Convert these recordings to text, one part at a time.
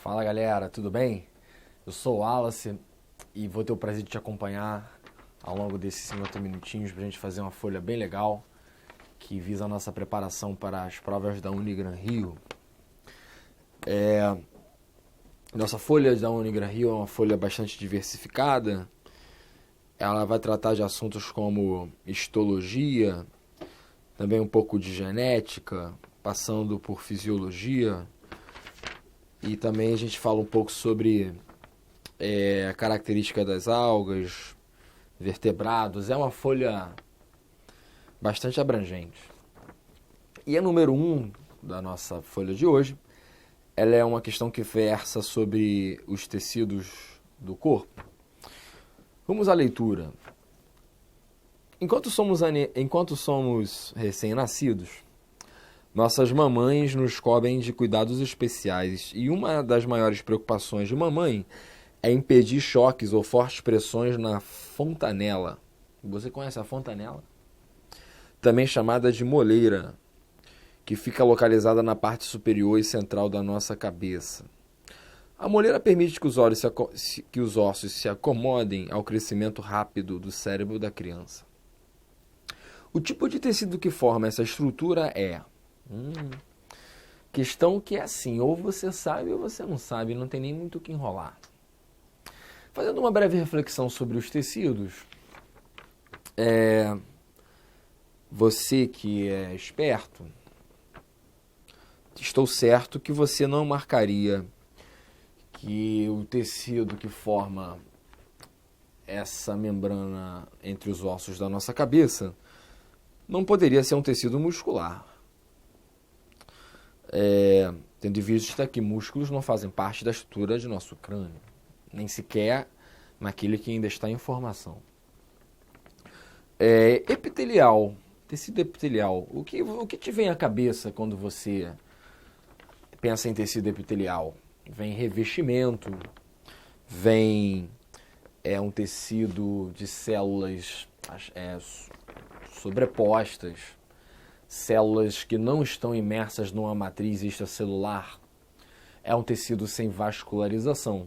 Fala galera, tudo bem? Eu sou o Wallace e vou ter o prazer de te acompanhar ao longo desses 50 minutinhos para a gente fazer uma folha bem legal que visa a nossa preparação para as provas da Unigran Rio. Nossa folha da Unigran Rio é uma folha bastante diversificada. Ela vai tratar de assuntos como histologia, também um pouco de genética, passando por fisiologia. E também a gente fala um pouco sobre a característica das algas, vertebrados. É uma folha bastante abrangente. E a número 1 da nossa folha de hoje, ela é uma questão que versa sobre os tecidos do corpo. Vamos à leitura. Enquanto somos recém-nascidos, nossas mamães nos cobrem de cuidados especiais e uma das maiores preocupações de mamãe é impedir choques ou fortes pressões na fontanela. Você conhece a fontanela? Também chamada de moleira, que fica localizada na parte superior e central da nossa cabeça. A moleira permite que os ossos se acomodem ao crescimento rápido do cérebro da criança. O tipo de tecido que forma essa estrutura é... Questão que é assim, ou você sabe ou você não sabe, não tem nem muito o que enrolar. Fazendo uma breve reflexão sobre os tecidos, você que é esperto, estou certo que você não marcaria que o tecido que forma essa membrana entre os ossos da nossa cabeça não poderia ser um tecido muscular. Tendo em vista que músculos não fazem parte da estrutura de nosso crânio, nem sequer naquele que ainda está em formação. Epitelial, tecido epitelial. O que te vem à cabeça quando você pensa em tecido epitelial? Vem revestimento, vem um tecido de células sobrepostas, células que não estão imersas numa matriz extracelular. É um tecido sem vascularização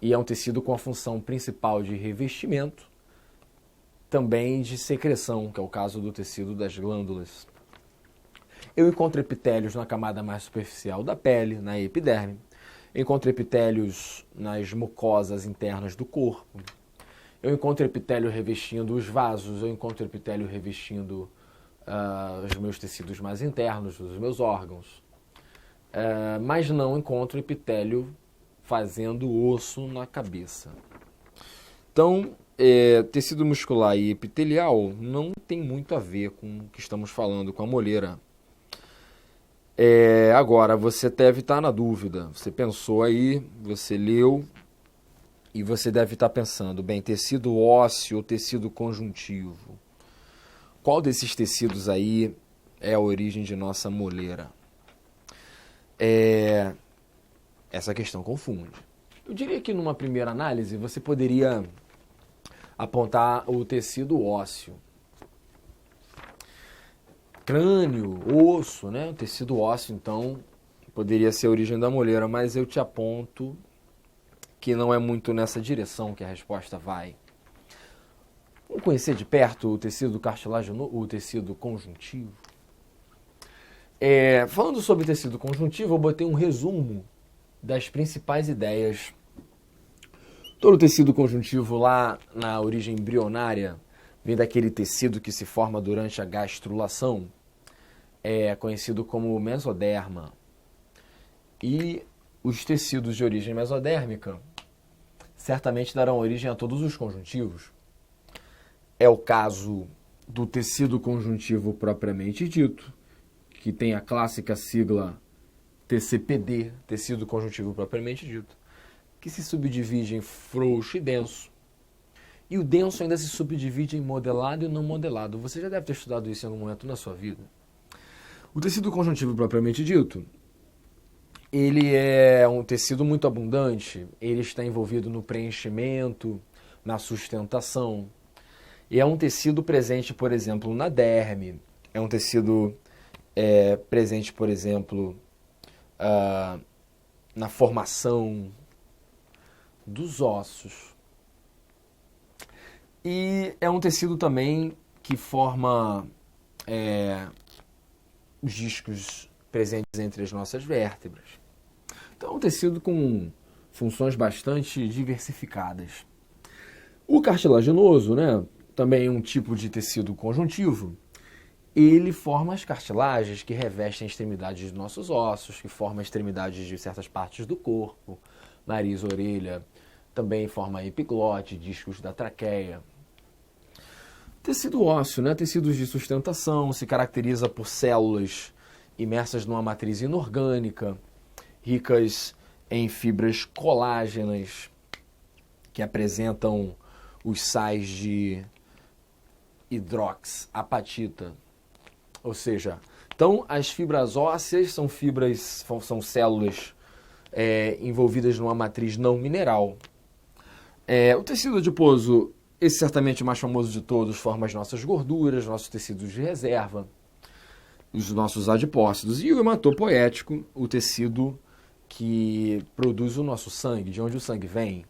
e é um tecido com a função principal de revestimento, também de secreção, que é o caso do tecido das glândulas. Eu encontro epitélios na camada mais superficial da pele, na epiderme. Eu encontro epitélios nas mucosas internas do corpo. Eu encontro epitélio revestindo os vasos. Eu encontro epitélio revestindo os meus tecidos mais internos, os meus órgãos. Mas não encontro epitélio fazendo osso na cabeça. Então, tecido muscular e epitelial não tem muito a ver com o que estamos falando, com a moleira. Agora, você deve estar na dúvida. Você pensou aí, você leu, e você deve estar pensando, bem, tecido ósseo ou tecido conjuntivo? Qual desses tecidos aí é a origem de nossa moleira? Essa questão confunde. Eu diria que numa primeira análise você poderia apontar o tecido ósseo. Crânio, osso, né? O tecido ósseo, então, poderia ser a origem da moleira, mas eu te aponto que não é muito nessa direção que a resposta vai. Vamos conhecer de perto o tecido cartilaginoso, o tecido conjuntivo? Falando sobre tecido conjuntivo, eu botei um resumo das principais ideias. Todo o tecido conjuntivo lá na origem embrionária vem daquele tecido que se forma durante a gastrulação, conhecido como mesoderma. E os tecidos de origem mesodérmica certamente darão origem a todos os conjuntivos. É o caso do tecido conjuntivo propriamente dito, que tem a clássica sigla TCPD, tecido conjuntivo propriamente dito, que se subdivide em frouxo e denso. E o denso ainda se subdivide em modelado e não modelado. Você já deve ter estudado isso em algum momento na sua vida. O tecido conjuntivo propriamente dito, ele é um tecido muito abundante, ele está envolvido no preenchimento, na sustentação. E é um tecido presente, por exemplo, na derme, é um tecido presente, por exemplo, na formação dos ossos. E é um tecido também que forma os discos presentes entre as nossas vértebras. Então é um tecido com funções bastante diversificadas. O cartilaginoso, né, também é um tipo de tecido conjuntivo. Ele forma as cartilagens que revestem as extremidades dos nossos ossos, que formam as extremidades de certas partes do corpo, nariz, orelha, também forma epiglote, discos da traqueia. Tecido ósseo, né? Tecidos de sustentação, se caracteriza por células imersas numa matriz inorgânica, ricas em fibras colágenas, que apresentam os sais de hidroxiapatita. Ou seja, então as fibras ósseas são células envolvidas numa matriz não mineral. O tecido adiposo, esse certamente o mais famoso de todos, forma as nossas gorduras, nossos tecidos de reserva, os nossos adipócitos. E o hematopoético, o tecido que produz o nosso sangue, de onde o sangue vem.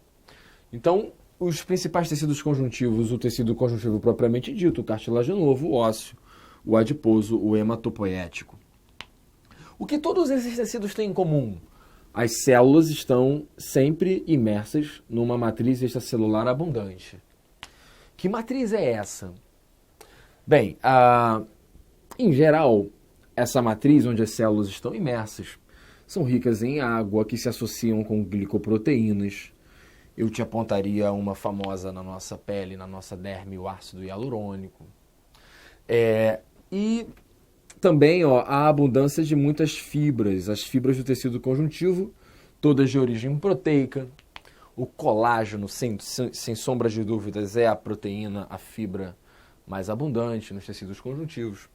Então, os principais tecidos conjuntivos, o tecido conjuntivo propriamente dito, o cartilaginoso, o ósseo, o adiposo, o hematopoético. O que todos esses tecidos têm em comum? As células estão sempre imersas numa matriz extracelular abundante. Que matriz é essa? Bem, em geral, essa matriz onde as células estão imersas são ricas em água, que se associam com glicoproteínas. Eu te apontaria uma famosa na nossa pele, na nossa derme, o ácido hialurônico. E também a abundância de muitas fibras, as fibras do tecido conjuntivo, todas de origem proteica. O colágeno, sem sombras de dúvidas, é a proteína, a fibra mais abundante nos tecidos conjuntivos.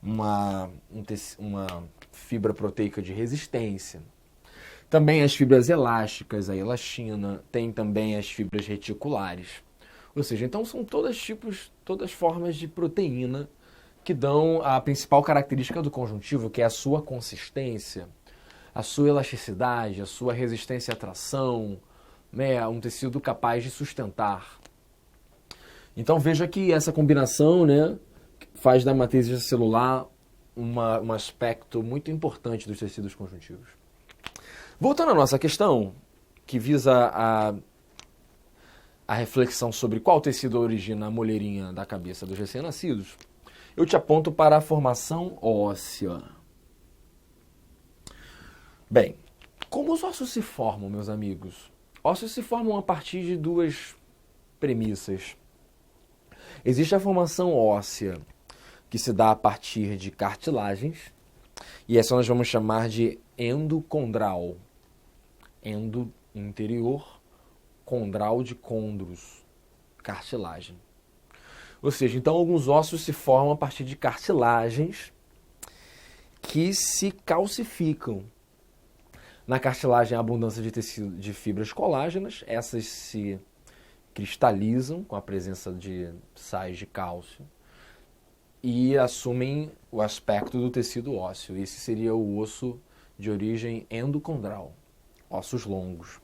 Uma fibra proteica de resistência. Também as fibras elásticas, a elastina, tem também as fibras reticulares. Ou seja, então são todas formas de proteína que dão a principal característica do conjuntivo, que é a sua consistência, a sua elasticidade, a sua resistência à tração, né, um tecido capaz de sustentar. Então veja que essa combinação, né, faz da matriz extracelular um aspecto muito importante dos tecidos conjuntivos. Voltando à nossa questão, que visa a reflexão sobre qual tecido origina a molheirinha da cabeça dos recém-nascidos, eu te aponto para a formação óssea. Bem, como os ossos se formam, meus amigos? Ossos se formam a partir de duas premissas. Existe a formação óssea, que se dá a partir de cartilagens, e essa nós vamos chamar de endocondral. Endo, interior, condral de condros, cartilagem. Ou seja, então alguns ossos se formam a partir de cartilagens que se calcificam. Na cartilagem há abundância de tecido de fibras colágenas, essas se cristalizam com a presença de sais de cálcio e assumem o aspecto do tecido ósseo. Esse seria o osso de origem endocondral, ossos longos.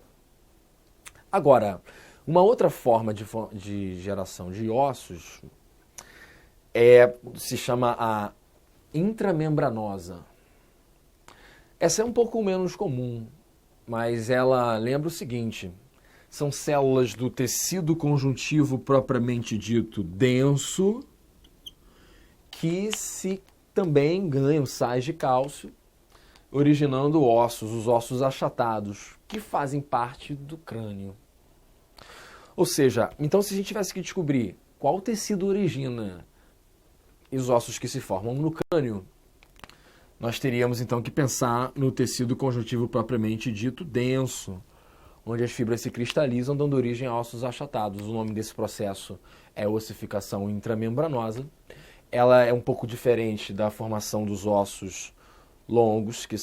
Agora, uma outra forma de geração de ossos se chama a intramembranosa. Essa é um pouco menos comum, mas ela lembra o seguinte: são células do tecido conjuntivo propriamente dito denso, que também ganham sais de cálcio, originando os ossos achatados, que fazem parte do crânio. Ou seja, então se a gente tivesse que descobrir qual tecido origina os ossos que se formam no crânio, nós teríamos então que pensar no tecido conjuntivo propriamente dito denso, onde as fibras se cristalizam, dando origem a ossos achatados. O nome desse processo é ossificação intramembranosa. Ela é um pouco diferente da formação dos ossos longos, que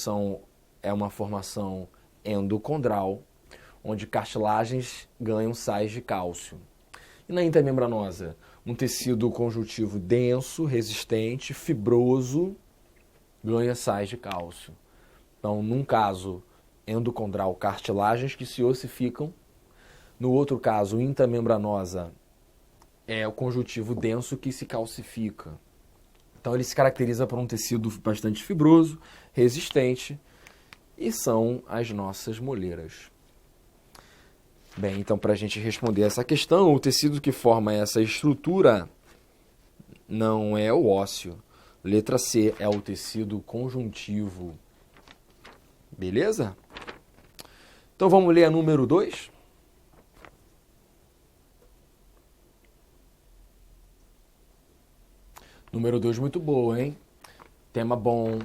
é uma formação endocondral, onde cartilagens ganham sais de cálcio. E na intermembranosa, um tecido conjuntivo denso, resistente, fibroso, ganha sais de cálcio. Então, num caso, endocondral, cartilagens que se ossificam. No outro caso, intramembranosa é o conjuntivo denso que se calcifica. Então ele se caracteriza por um tecido bastante fibroso, resistente, e são as nossas moleiras. Bem, então para a gente responder essa questão, o tecido que forma essa estrutura não é o ósseo. Letra C é o tecido conjuntivo. Beleza? Então vamos ler a número 2. Número 2 muito boa, hein? Tema bom,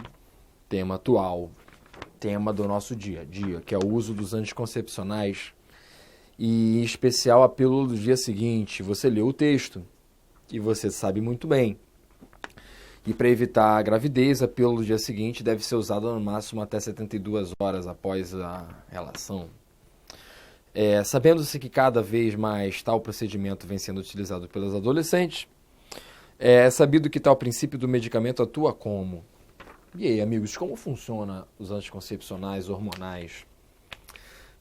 tema atual, tema do nosso dia a dia, que é o uso dos anticoncepcionais e, em especial, a pílula do dia seguinte. Você leu o texto e você sabe muito bem. E para evitar a gravidez, a pílula do dia seguinte deve ser usada no máximo até 72 horas após a relação. Sabendo-se que cada vez mais tal procedimento vem sendo utilizado pelas adolescentes, é sabido que tal princípio do medicamento atua como? E aí, amigos, como funciona os anticoncepcionais hormonais?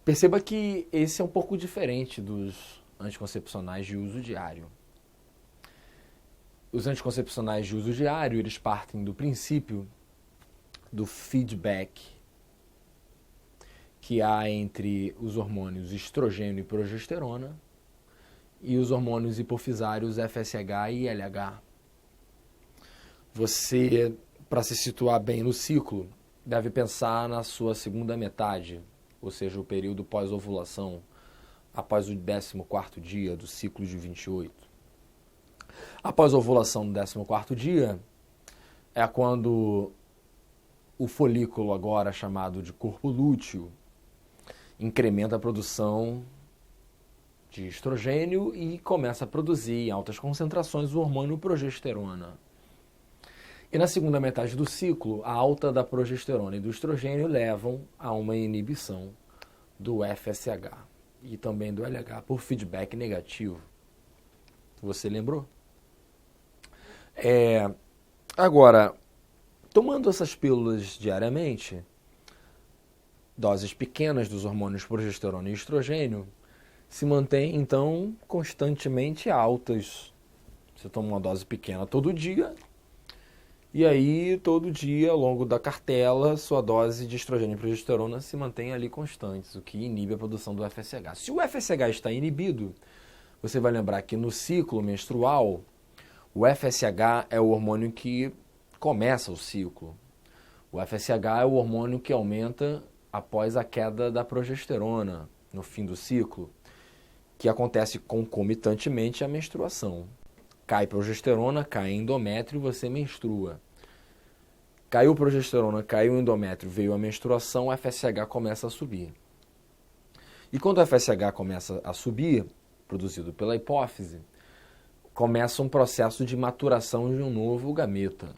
Perceba que esse é um pouco diferente dos anticoncepcionais de uso diário. Os anticoncepcionais de uso diário, eles partem do princípio do feedback que há entre os hormônios estrogênio e progesterona e os hormônios hipofisários FSH e LH. Você, para se situar bem no ciclo, deve pensar na sua segunda metade, ou seja, o período pós-ovulação, após o 14º dia do ciclo de 28. Após a ovulação do 14º dia, é quando o folículo, agora chamado de corpo lúteo, incrementa a produção de estrogênio e começa a produzir em altas concentrações o hormônio progesterona. E na segunda metade do ciclo, a alta da progesterona e do estrogênio levam a uma inibição do FSH e também do LH por feedback negativo. Você lembrou? Agora, tomando essas pílulas diariamente, doses pequenas dos hormônios progesterona e estrogênio se mantêm, então, constantemente altas. Você toma uma dose pequena todo dia, e aí, todo dia, ao longo da cartela, sua dose de estrogênio e progesterona se mantém ali constantes, o que inibe a produção do FSH. Se o FSH está inibido, você vai lembrar que no ciclo menstrual, o FSH é o hormônio que começa o ciclo. O FSH é o hormônio que aumenta após a queda da progesterona no fim do ciclo, que acontece concomitantemente à menstruação. Cai progesterona, cai endométrio, você menstrua. Caiu progesterona, caiu endométrio, veio a menstruação, o FSH começa a subir. E quando o FSH começa a subir, produzido pela hipófise, começa um processo de maturação de um novo gameta.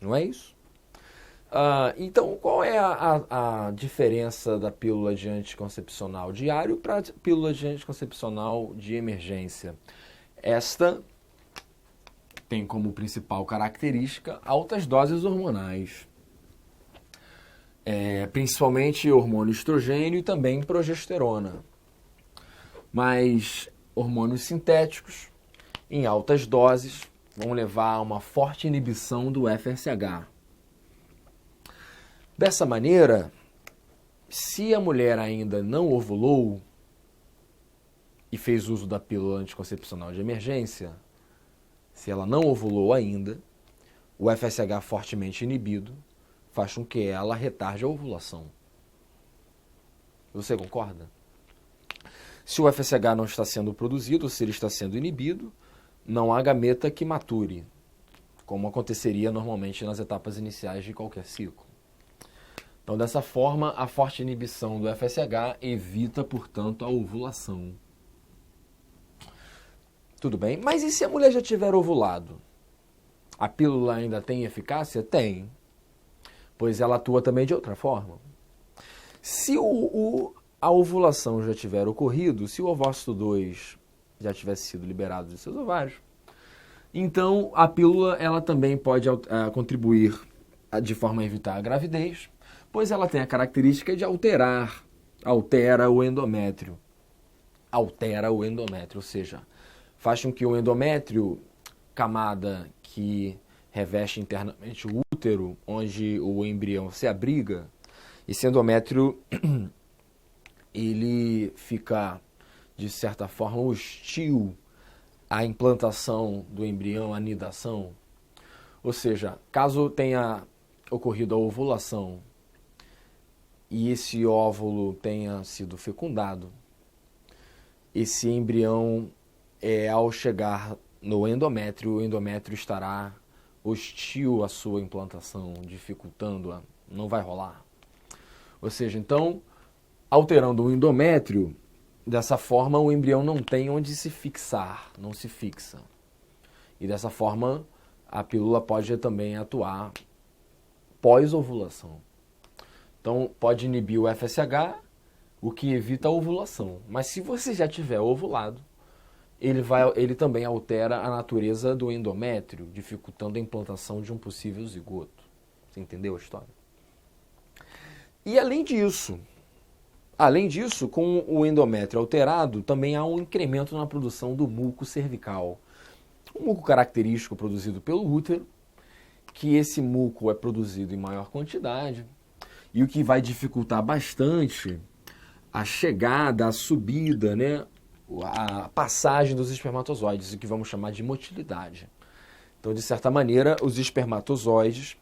Não é isso? Então, qual é a diferença da pílula de anticoncepcional diário para a pílula de anticoncepcional de emergência? Esta tem como principal característica altas doses hormonais, principalmente hormônio estrogênio e também progesterona, mas hormônios sintéticos em altas doses vão levar a uma forte inibição do FSH. Dessa maneira, se a mulher ainda não ovulou e fez uso da pílula anticoncepcional de emergência, se ela não ovulou ainda, o FSH fortemente inibido faz com que ela retarde a ovulação. Você concorda? Se o FSH não está sendo produzido, se ele está sendo inibido, não há gameta que mature, como aconteceria normalmente nas etapas iniciais de qualquer ciclo. Então, dessa forma, a forte inibição do FSH evita, portanto, a ovulação. Tudo bem? Mas e se a mulher já tiver ovulado? A pílula ainda tem eficácia? Tem. Pois ela atua também de outra forma. Se a ovulação já tiver ocorrido, se o ovócito 2 já tivesse sido liberado de seus ovários, então a pílula ela também pode contribuir de forma a evitar a gravidez, Pois ela tem a característica de altera o endométrio. Altera o endométrio, ou seja, faz com que o endométrio, camada que reveste internamente o útero, onde o embrião se abriga, esse endométrio ele fica, de certa forma, hostil à implantação do embrião, à nidação. Ou seja, caso tenha ocorrido a ovulação e esse óvulo tenha sido fecundado, esse embrião, ao chegar no endométrio, o endométrio estará hostil à sua implantação, dificultando-a, não vai rolar. Ou seja, então, alterando o endométrio, dessa forma o embrião não tem onde se fixar, não se fixa. E dessa forma a pílula pode também atuar pós-ovulação. Então pode inibir o FSH, o que evita a ovulação. Mas se você já tiver ovulado, ele também altera a natureza do endométrio, dificultando a implantação de um possível zigoto. Você entendeu a história? E além disso, com o endométrio alterado, também há um incremento na produção do muco cervical. Um muco característico produzido pelo útero, que esse muco é produzido em maior quantidade, e o que vai dificultar bastante a chegada, a subida, né, a passagem dos espermatozoides, o que vamos chamar de motilidade. Então, de certa maneira, os espermatozoides,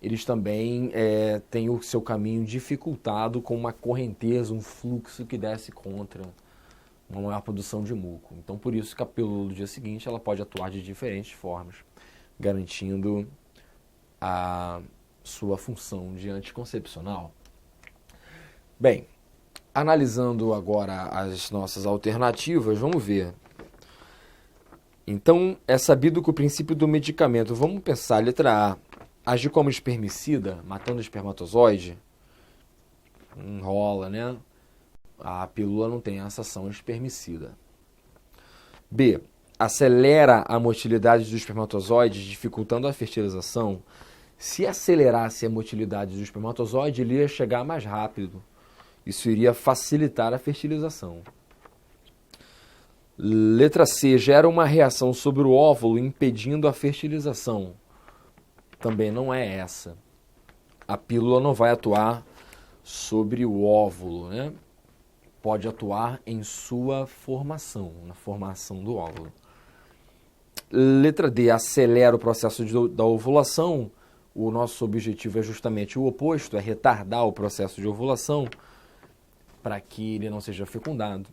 eles também têm o seu caminho dificultado com uma correnteza, um fluxo que desce contra uma maior produção de muco. Então, por isso que a pílula do dia seguinte ela pode atuar de diferentes formas, garantindo a sua função de anticoncepcional. Bem, analisando agora as nossas alternativas, vamos ver. Então, é sabido que o princípio do medicamento, vamos pensar, letra A, agir como espermicida, matando o espermatozoide, enrola, né? A pílula não tem essa ação espermicida. B, acelera a motilidade dos espermatozoides, dificultando a fertilização. Se acelerasse a motilidade do espermatozoide, ele ia chegar mais rápido. Isso iria facilitar a fertilização. Letra C, gera uma reação sobre o óvulo, impedindo a fertilização. Também não é essa. A pílula não vai atuar sobre o óvulo, né? Pode atuar em sua formação, na formação do óvulo. Letra D, acelera o processo da ovulação. O nosso objetivo é justamente o oposto, é retardar o processo de ovulação para que ele não seja fecundado.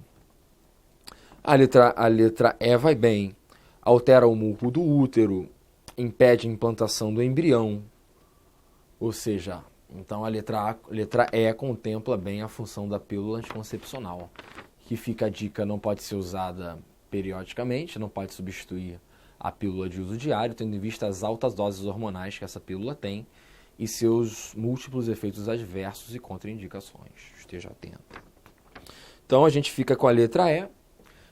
A letra E vai bem. Altera o muco do útero, impede a implantação do embrião. Ou seja, então a letra E contempla bem a função da pílula anticoncepcional, que fica a dica, não pode ser usada periodicamente, não pode substituir a pílula de uso diário, tendo em vista as altas doses hormonais que essa pílula tem e seus múltiplos efeitos adversos e contraindicações. Esteja atento. Então a gente fica com a letra E,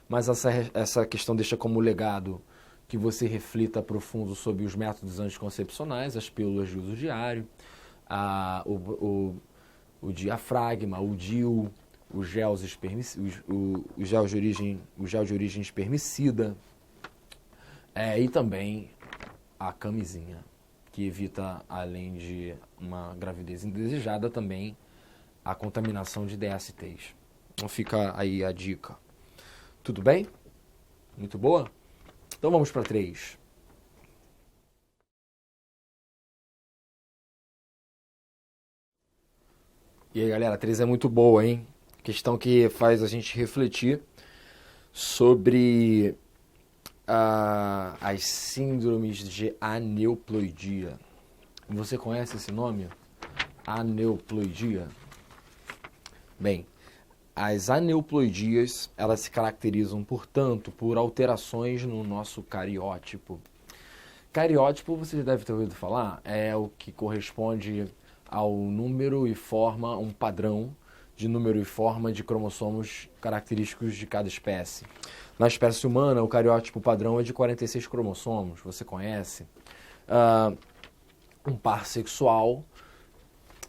mas essa questão deixa como legado que você reflita profundo sobre os métodos anticoncepcionais, as pílulas de uso diário, o diafragma, o DIU, o gel de origem espermicida, e também a camisinha, que evita, além de uma gravidez indesejada, também a contaminação de DSTs. Então fica aí a dica. Tudo bem? Muito boa? Então vamos para 3. E aí, galera, 3 é muito boa, hein? Questão que faz a gente refletir sobre as síndromes de aneuploidia. Você conhece esse nome? Aneuploidia? Bem, as aneuploidias, elas se caracterizam, portanto, por alterações no nosso cariótipo. Cariótipo, você já deve ter ouvido falar, é o que corresponde ao número e forma, um padrão de número e forma de cromossomos característicos de cada espécie. Na espécie humana, o cariótipo padrão é de 46 cromossomos, você conhece. Um par sexual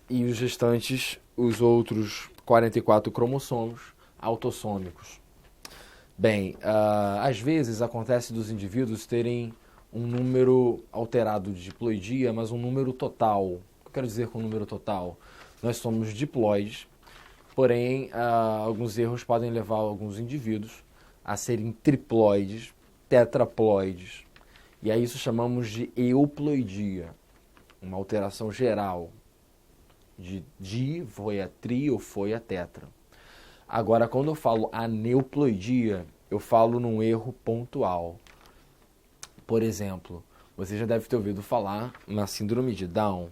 e os restantes, os outros 44 cromossomos autossômicos. Bem, às vezes acontece dos indivíduos terem um número alterado de diploidia, mas um número total. O que eu quero dizer com número total? Nós somos diploides, porém, alguns erros podem levar alguns indivíduos a serem triploides, tetraploides. E a isso chamamos de euploidia, uma alteração geral. De di foi a tri ou foi a tetra. Agora, quando eu falo aneuploidia, eu falo num erro pontual. Por exemplo, você já deve ter ouvido falar na síndrome de Down,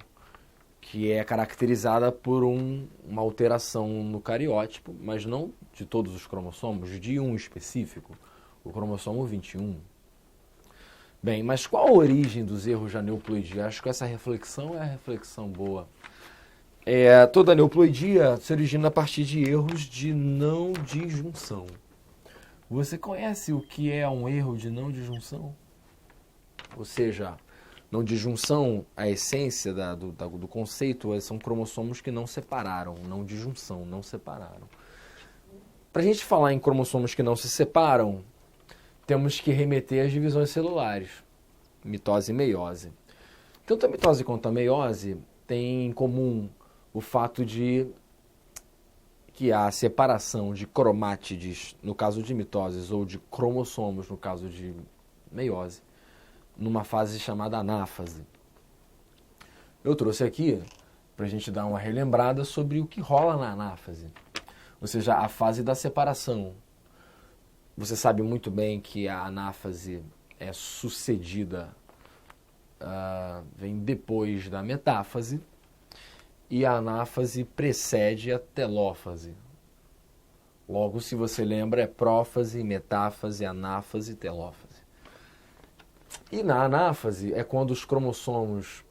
que é caracterizada por uma alteração no cariótipo, mas não de todos os cromossomos, de um específico, o cromossomo 21. Bem, mas qual a origem dos erros de aneuploidia? Acho que essa reflexão é a reflexão boa. Toda aneuploidia se origina a partir de erros de não disjunção. Você conhece o que é um erro de não disjunção? Ou seja, não disjunção, a essência do conceito são cromossomos que não separaram, não disjunção, não separaram. Para a gente falar em cromossomos que não se separam, temos que remeter às divisões celulares, mitose e meiose. Tanto a mitose quanto a meiose têm em comum o fato de que a separação de cromátides, no caso de mitoses, ou de cromossomos, no caso de meiose, numa fase chamada anáfase. Eu trouxe aqui para a gente dar uma relembrada sobre o que rola na anáfase, ou seja, a fase da separação. Você sabe muito bem que a anáfase é sucedida, vem depois da metáfase, e a anáfase precede a telófase. Logo, se você lembra, é prófase, metáfase, anáfase, telófase. E na anáfase é quando os cromossomos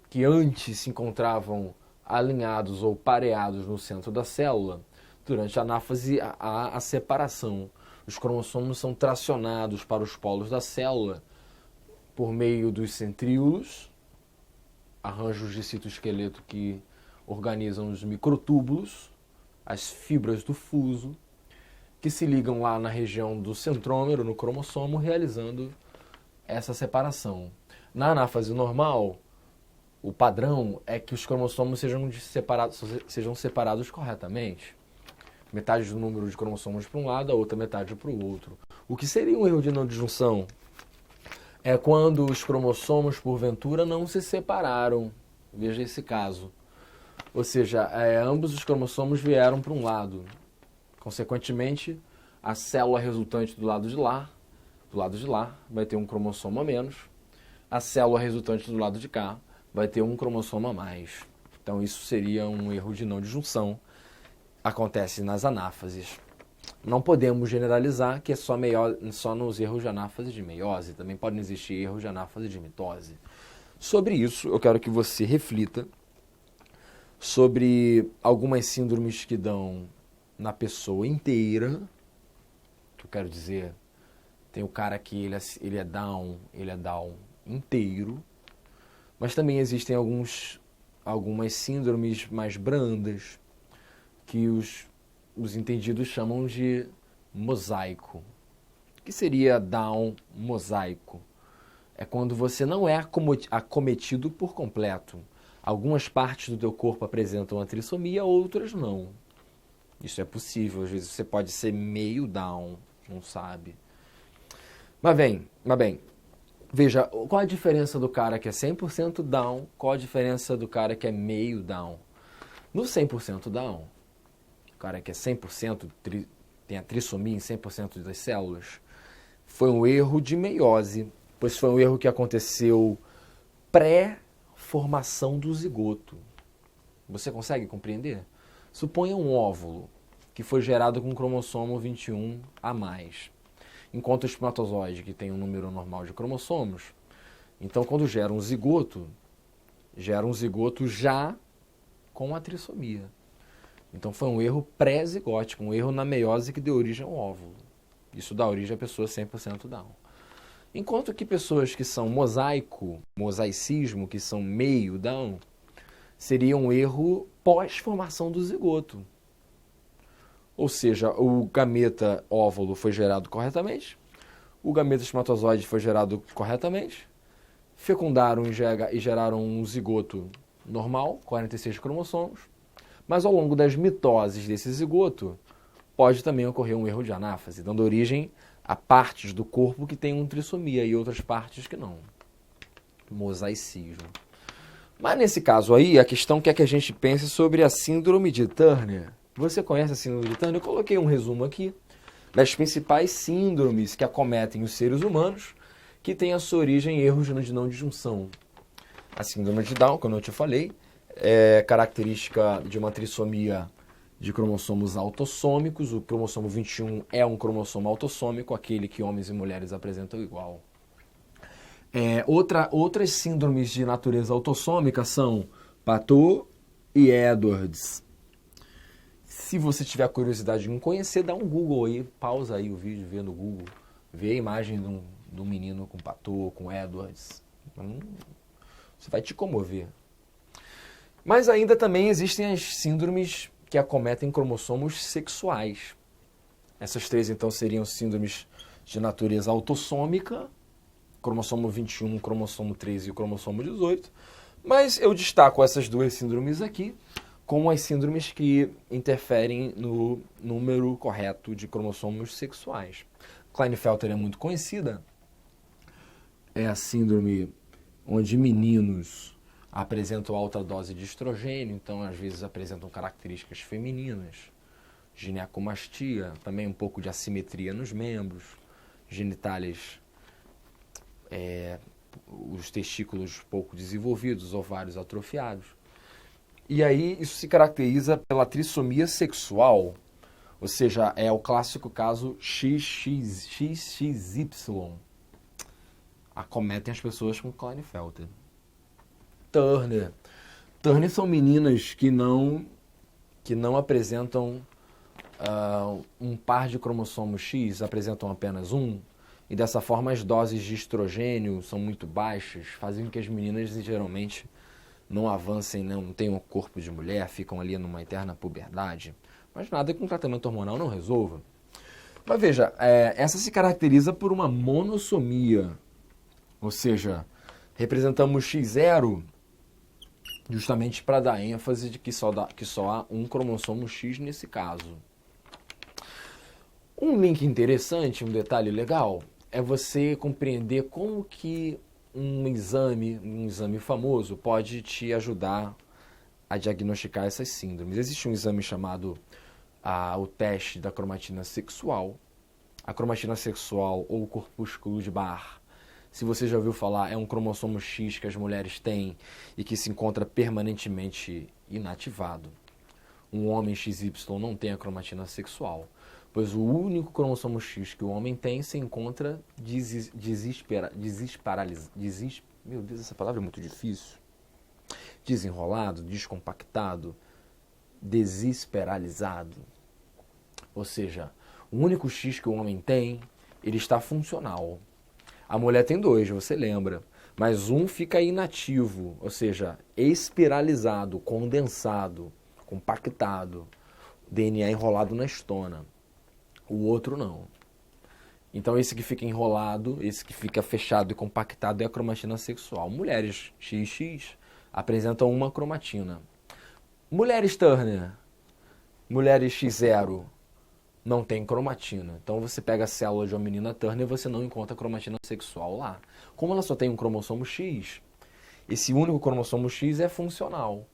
que antes se encontravam alinhados ou pareados no centro da célula, durante a anáfase há a separação. Os cromossomos são tracionados para os polos da célula por meio dos centríolos, arranjos de citoesqueleto que organizam os microtúbulos, as fibras do fuso, que se ligam lá na região do centrômero, no cromossomo, realizando essa separação. Na anáfase normal, o padrão é que os cromossomos sejam separados corretamente. Metade do número de cromossomos para um lado, a outra metade para o outro. O que seria um erro de não disjunção? É quando os cromossomos, porventura, não se separaram. Veja esse caso. Ou seja, ambos os cromossomos vieram para um lado. Consequentemente, a célula resultante do lado de lá vai ter um cromossomo a menos. A célula resultante do lado de cá vai ter um cromossomo a mais. Então, isso seria um erro de não disjunção. Acontece nas anáfases. Não podemos generalizar que é só nos erros de anáfase de meiose. Também podem existir erros de anáfase de mitose. Sobre isso, eu quero que você reflita sobre algumas síndromes que dão na pessoa inteira. Que eu quero dizer, tem o cara que ele é Down inteiro. Mas também existem algumas síndromes mais brandas que os entendidos chamam de mosaico. O que seria Down mosaico? É quando você não é acometido por completo. Algumas partes do teu corpo apresentam a trissomia, outras não. Isso é possível. Às vezes você pode ser meio Down, não sabe. Mas bem, veja, qual a diferença do cara que é 100% Down, qual a diferença do cara que é meio Down? No 100% Down, o cara que é 100%, tem a trissomia em 100% das células, foi um erro de meiose, pois foi um erro que aconteceu pré-formação do zigoto. Você consegue compreender? Suponha um óvulo que foi gerado com o cromossomo 21 a mais, enquanto o espermatozoide, que tem um número normal de cromossomos. Então, quando gera um zigoto já com a trissomia. Então foi um erro pré-zigótico, um erro na meiose que deu origem ao óvulo. Isso dá origem a pessoas 100% Down. Enquanto que pessoas que são mosaicismo, que são meio Down, seria um erro pós-formação do zigoto. Ou seja, o gameta óvulo foi gerado corretamente, o gameta espermatozoide foi gerado corretamente, fecundaram e geraram um zigoto normal, 46 cromossomos, mas ao longo das mitoses desse zigoto, pode também ocorrer um erro de anáfase, dando origem a partes do corpo que têm uma trissomia e outras partes que não. Mosaicismo. Mas nesse caso aí, a questão quer que a gente pense sobre a síndrome de Turner. Você conhece a síndrome de Turner? Eu coloquei um resumo aqui das principais síndromes que acometem os seres humanos que têm a sua origem em erros de não disjunção. A síndrome de Down, como eu te falei, é característica de uma trissomia de cromossomos autossômicos. O cromossomo 21 é um cromossomo autossômico, aquele que homens e mulheres apresentam igual. Outras síndromes de natureza autossômica são Patot e Edwards. Se você tiver curiosidade de conhecer, dá um Google aí, pausa aí o vídeo, vê no Google, vê a imagem do menino com Patot, com Edwards. Você vai te comover. Mas ainda também existem as síndromes que acometem cromossomos sexuais. Essas três, então, seriam síndromes de natureza autossômica, cromossomo 21, cromossomo 13 e o cromossomo 18. Mas eu destaco essas duas síndromes aqui como as síndromes que interferem no número correto de cromossomos sexuais. Klinefelter é muito conhecida. É a síndrome onde meninos apresentam alta dose de estrogênio, então às vezes apresentam características femininas, ginecomastia, também um pouco de assimetria nos membros, genitais, os testículos pouco desenvolvidos, ovários atrofiados. E aí isso se caracteriza pela trissomia sexual, ou seja, é o clássico caso XXY. Acometem as pessoas com Klinefelter. Turner são meninas que não apresentam um par de cromossomos X, apresentam apenas um, e dessa forma as doses de estrogênio são muito baixas, fazem com que as meninas geralmente não avancem, não tenham o corpo de mulher, ficam ali numa eterna puberdade, mas nada que um tratamento hormonal não resolva. Mas veja, essa se caracteriza por uma monossomia, ou seja, representamos X0 justamente para dar ênfase de que só há um cromossomo X nesse caso. Um link interessante, um detalhe legal, é você compreender como que um exame famoso pode te ajudar a diagnosticar essas síndromes. Existe um exame chamado o teste da cromatina sexual. A cromatina sexual ou corpúsculo de Barr, se você já ouviu falar, é um cromossomo X que as mulheres têm e que se encontra permanentemente inativado. Um homem XY não tem a cromatina sexual, pois o único cromossomo X que o homem tem se encontra meu Deus, essa palavra é muito difícil. Desenrolado, descompactado, desesperalizado. Ou seja, o único X que o homem tem, ele está funcional. A mulher tem dois, você lembra, mas um fica inativo, ou seja, espiralizado, condensado, compactado, DNA enrolado na estona. O outro não. Então esse que fica enrolado, esse que fica fechado e compactado é a cromatina sexual. Mulheres XX apresentam uma cromatina. Mulheres Turner, mulheres X0 não tem cromatina. Então você pega a célula de uma menina Turner e você não encontra cromatina sexual lá. Como ela só tem um cromossomo X, esse único cromossomo X é funcional.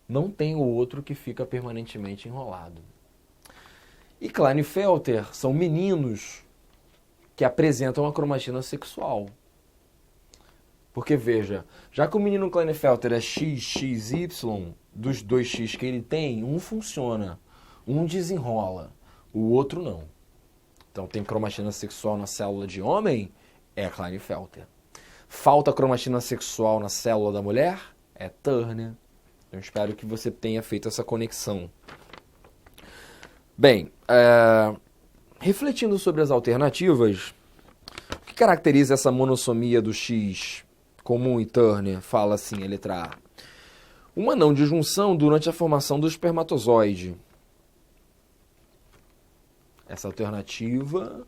Não tem o outro que fica permanentemente enrolado. E Klinefelter são meninos que apresentam a cromatina sexual. Porque veja, já que o menino Klinefelter é XXY, dos dois X que ele tem, um funciona, um desenrola, o outro não. Então tem cromatina sexual na célula de homem, é Klinefelter. Falta cromatina sexual na célula da mulher, é Turner. Eu espero que você tenha feito essa conexão. Bem, refletindo sobre as alternativas, o que caracteriza essa monossomia do X comum em Turner? Fala assim, a letra A. Uma não disjunção durante a formação do espermatozoide. Essa alternativa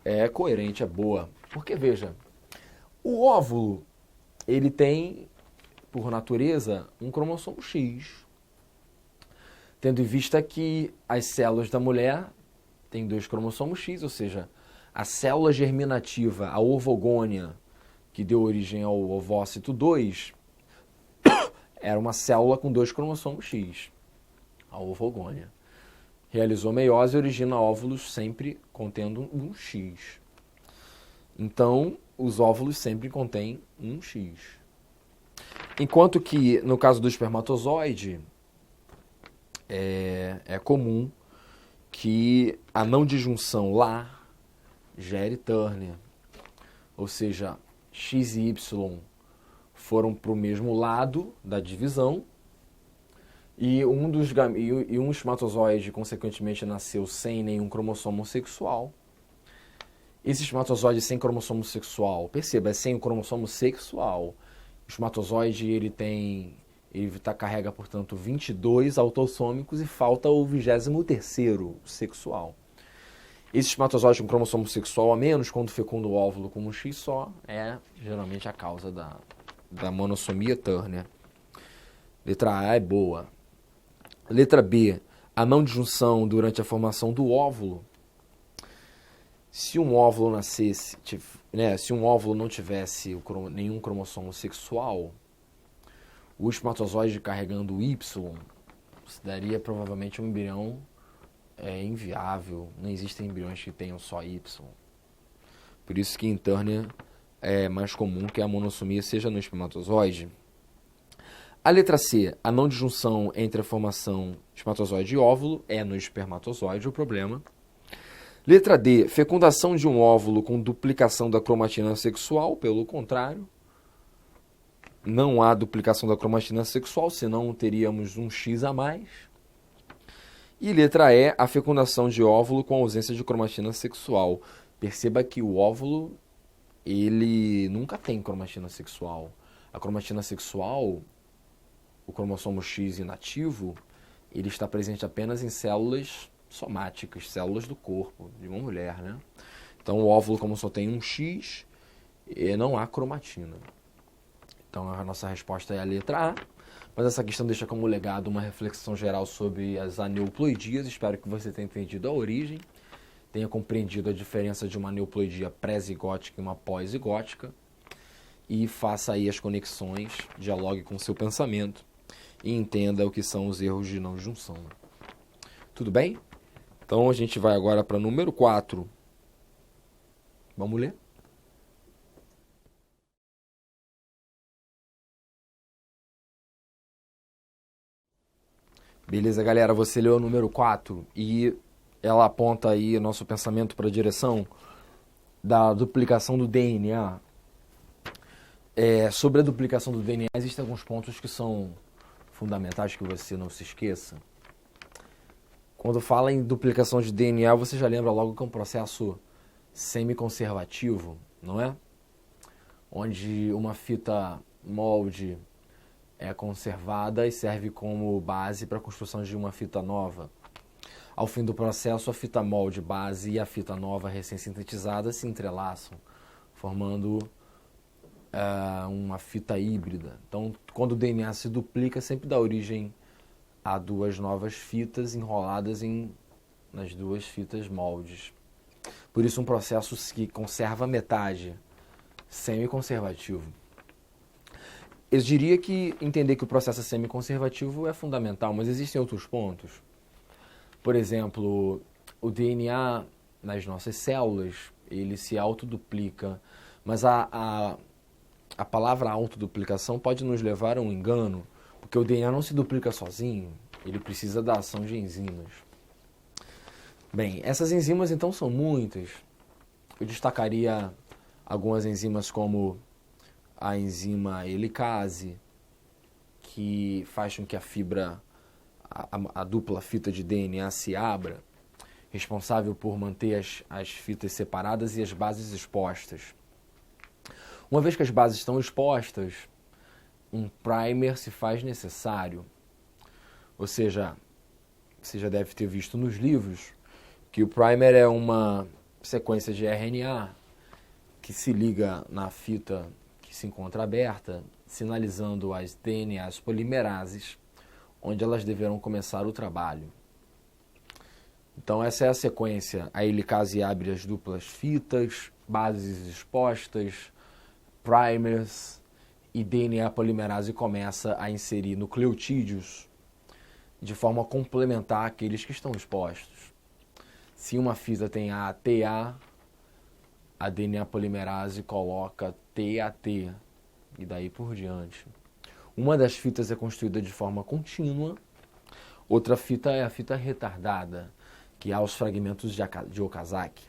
é coerente, é boa. Porque, veja, o óvulo, ele tem, por natureza, um cromossomo X. Tendo em vista que as células da mulher têm 2 cromossomos X, ou seja, a célula germinativa, a ovogônia, que deu origem ao ovócito 2, era uma célula com 2 cromossomos X, a ovogônia. Realizou meiose e origina óvulos sempre contendo um X. Então, os óvulos sempre contêm um X. Enquanto que, no caso do espermatozoide, é comum que a não disjunção lá gere Turner. Ou seja, X e Y foram para o mesmo lado da divisão e um espermatozoide, consequentemente, nasceu sem nenhum cromossomo sexual. Esse espermatozoide sem cromossomo sexual, perceba, é sem o cromossomo sexual. O espermatozoide, carrega, portanto, 22 autossômicos e falta o 23º sexual. Esse espermatozoide com cromossomo sexual a menos, quando fecunda o óvulo com um X só, é geralmente a causa da monossomia Turner. Letra A é boa. Letra B, a não disjunção durante a formação do óvulo. Se um óvulo nascesse, se um óvulo não tivesse nenhum cromossomo sexual, o espermatozoide carregando o Y daria provavelmente um embrião inviável. Não existem embriões que tenham só Y. Por isso que em Turner é mais comum que a monossomia seja no espermatozoide. A letra C, a não disjunção entre a formação espermatozoide e óvulo, é no espermatozoide o problema. Letra D, fecundação de um óvulo com duplicação da cromatina sexual, pelo contrário. Não há duplicação da cromatina sexual, senão teríamos um X a mais. E letra E, a fecundação de óvulo com ausência de cromatina sexual. Perceba que o óvulo, ele nunca tem cromatina sexual. A cromatina sexual, o cromossomo X inativo, ele está presente apenas em células somáticas, células do corpo de uma mulher, né? Então o óvulo, como só tem um X, não há cromatina. Então a nossa resposta é a letra A, mas essa questão deixa como legado uma reflexão geral sobre as aneuploidias. Espero que você tenha entendido a origem, tenha compreendido a diferença de uma aneuploidia pré-zigótica e uma pós-zigótica, e faça aí as conexões, dialogue com o seu pensamento e entenda o que são os erros de não junção. Tudo bem? Então a gente vai agora para número 4. Vamos ler? Beleza, galera, você leu o número 4 e ela aponta aí o nosso pensamento para a direção da duplicação do DNA. Sobre a duplicação do DNA, existem alguns pontos que são fundamentais que você não se esqueça. Quando fala em duplicação de DNA, você já lembra logo que é um processo semiconservativo, não é? Onde uma fita molde é conservada e serve como base para a construção de uma fita nova. Ao fim do processo, a fita molde base e a fita nova recém-sintetizada se entrelaçam, formando uma fita híbrida. Então, quando o DNA se duplica, sempre dá origem a 2 novas fitas enroladas nas 2 fitas moldes. Por isso, um processo que conserva metade, semi-conservativo. Eu diria que entender que o processo é semi-conservativo é fundamental, mas existem outros pontos. Por exemplo, o DNA nas nossas células, ele se autoduplica, mas a palavra autoduplicação pode nos levar a um engano, porque o DNA não se duplica sozinho, ele precisa da ação de enzimas. Bem, essas enzimas então são muitas. Eu destacaria algumas enzimas como a enzima helicase, que faz com que a fibra, a dupla fita de DNA se abra, responsável por manter as fitas separadas e as bases expostas. Uma vez que as bases estão expostas, um primer se faz necessário. Ou seja, você já deve ter visto nos livros que o primer é uma sequência de RNA que se liga na fita que se encontra aberta, sinalizando as DNAs polimerases, onde elas deverão começar o trabalho. Então essa é a sequência. A helicase abre as duplas fitas, bases expostas, primers, e DNA polimerase começa a inserir nucleotídeos de forma a complementar aqueles que estão expostos. Se uma fita tem ATA, a DNA polimerase coloca TAT e daí por diante. Uma das fitas é construída de forma contínua, outra fita é a fita retardada, que há os fragmentos de Okazaki.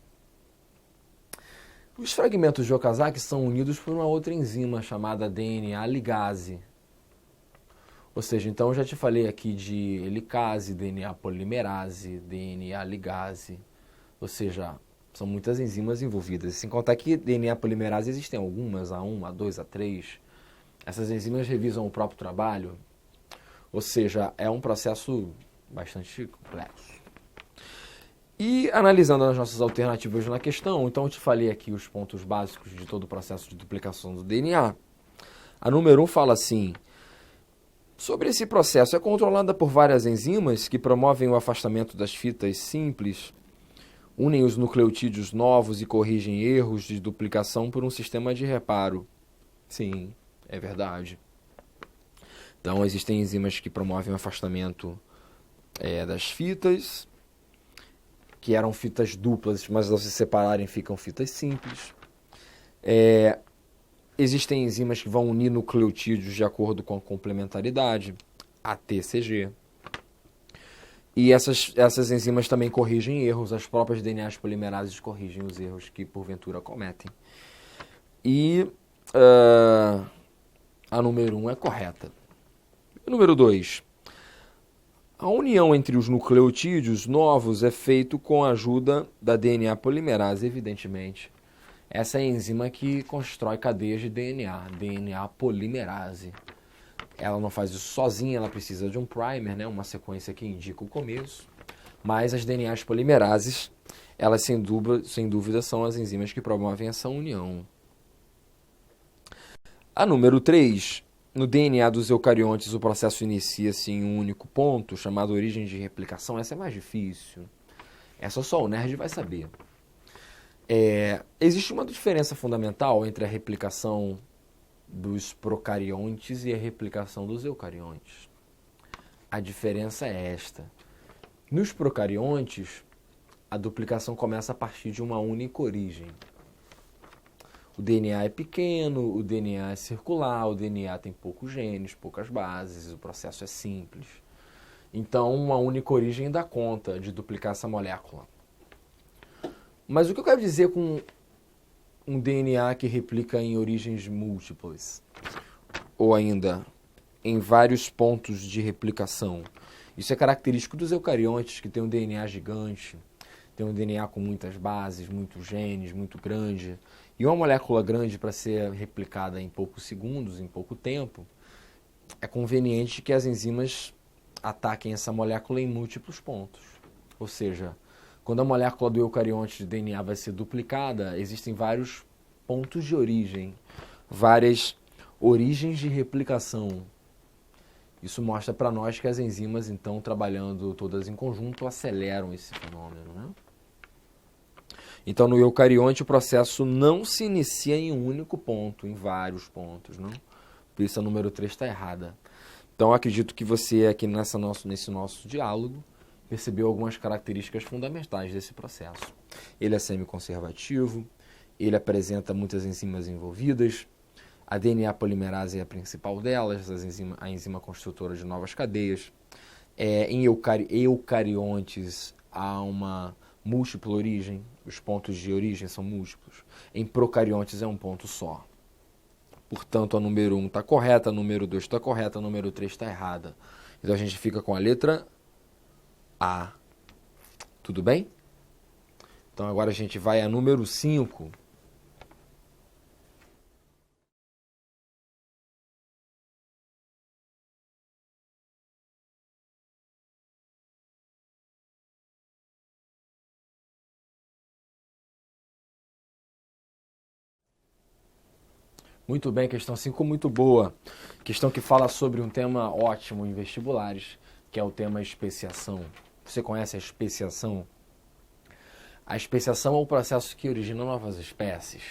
Os fragmentos de Okazaki são unidos por uma outra enzima chamada DNA ligase. Ou seja, então eu já te falei aqui de helicase, DNA polimerase, DNA ligase. Ou seja, são muitas enzimas envolvidas. Sem contar que DNA polimerase existem algumas, A1, A2, A3. Essas enzimas revisam o próprio trabalho. Ou seja, é um processo bastante complexo. E analisando as nossas alternativas na questão, então eu te falei aqui os pontos básicos de todo o processo de duplicação do DNA. A número 1 fala assim: sobre esse processo é controlada por várias enzimas que promovem o afastamento das fitas simples, unem os nucleotídeos novos e corrigem erros de duplicação por um sistema de reparo. Sim, é verdade. Então existem enzimas que promovem o afastamento das fitas, que eram fitas duplas, mas ao se separarem ficam fitas simples. Existem enzimas que vão unir nucleotídeos de acordo com a complementaridade, ATCG. E essas enzimas também corrigem erros, as próprias DNAs polimerases corrigem os erros que porventura cometem. E a número 1 é correta. E número 2. A união entre os nucleotídeos novos é feita com a ajuda da DNA polimerase, evidentemente. Essa é a enzima que constrói cadeias de DNA, DNA polimerase. Ela não faz isso sozinha, ela precisa de um primer, né, uma sequência que indica o começo. Mas as DNAs polimerases, elas sem dúvida são as enzimas que promovem essa união. A número 3. No DNA dos eucariontes, o processo inicia-se em um único ponto, chamado origem de replicação. Essa é mais difícil. Essa só o nerd vai saber. Existe uma diferença fundamental entre a replicação dos procariontes e a replicação dos eucariontes. A diferença é esta. Nos procariontes, a duplicação começa a partir de uma única origem. O DNA é pequeno, o DNA é circular, o DNA tem poucos genes, poucas bases, o processo é simples. Então, uma única origem dá conta de duplicar essa molécula. Mas o que eu quero dizer com um DNA que replica em origens múltiplas? Ou ainda, em vários pontos de replicação? Isso é característico dos eucariontes, que tem um DNA gigante, tem um DNA com muitas bases, muitos genes, muito grande. E uma molécula grande para ser replicada em poucos segundos, em pouco tempo, é conveniente que as enzimas ataquem essa molécula em múltiplos pontos. Ou seja, quando a molécula do eucarionte de DNA vai ser duplicada, existem vários pontos de origem, várias origens de replicação. Isso mostra para nós que as enzimas, então, trabalhando todas em conjunto, aceleram esse fenômeno, né? Então, no eucarionte, o processo não se inicia em um único ponto, em vários pontos, não? Por isso a número 3 está errada. Então, acredito que você, aqui nesse nosso diálogo, percebeu algumas características fundamentais desse processo. Ele é semiconservativo, ele apresenta muitas enzimas envolvidas, a DNA polimerase é a principal delas, a enzima construtora de novas cadeias. Em eucariontes há uma múltipla origem, os pontos de origem são múltiplos. Em procariontes é um ponto só. Portanto, a número 1 está correta, a número 2 está correta, a número 3 está errada. Então a gente fica com a letra A. Tudo bem? Então agora a gente vai a número 5. Muito bem, questão 5 muito boa. Questão que fala sobre um tema ótimo em vestibulares, que é o tema especiação. Você conhece a especiação? A especiação é o processo que origina novas espécies.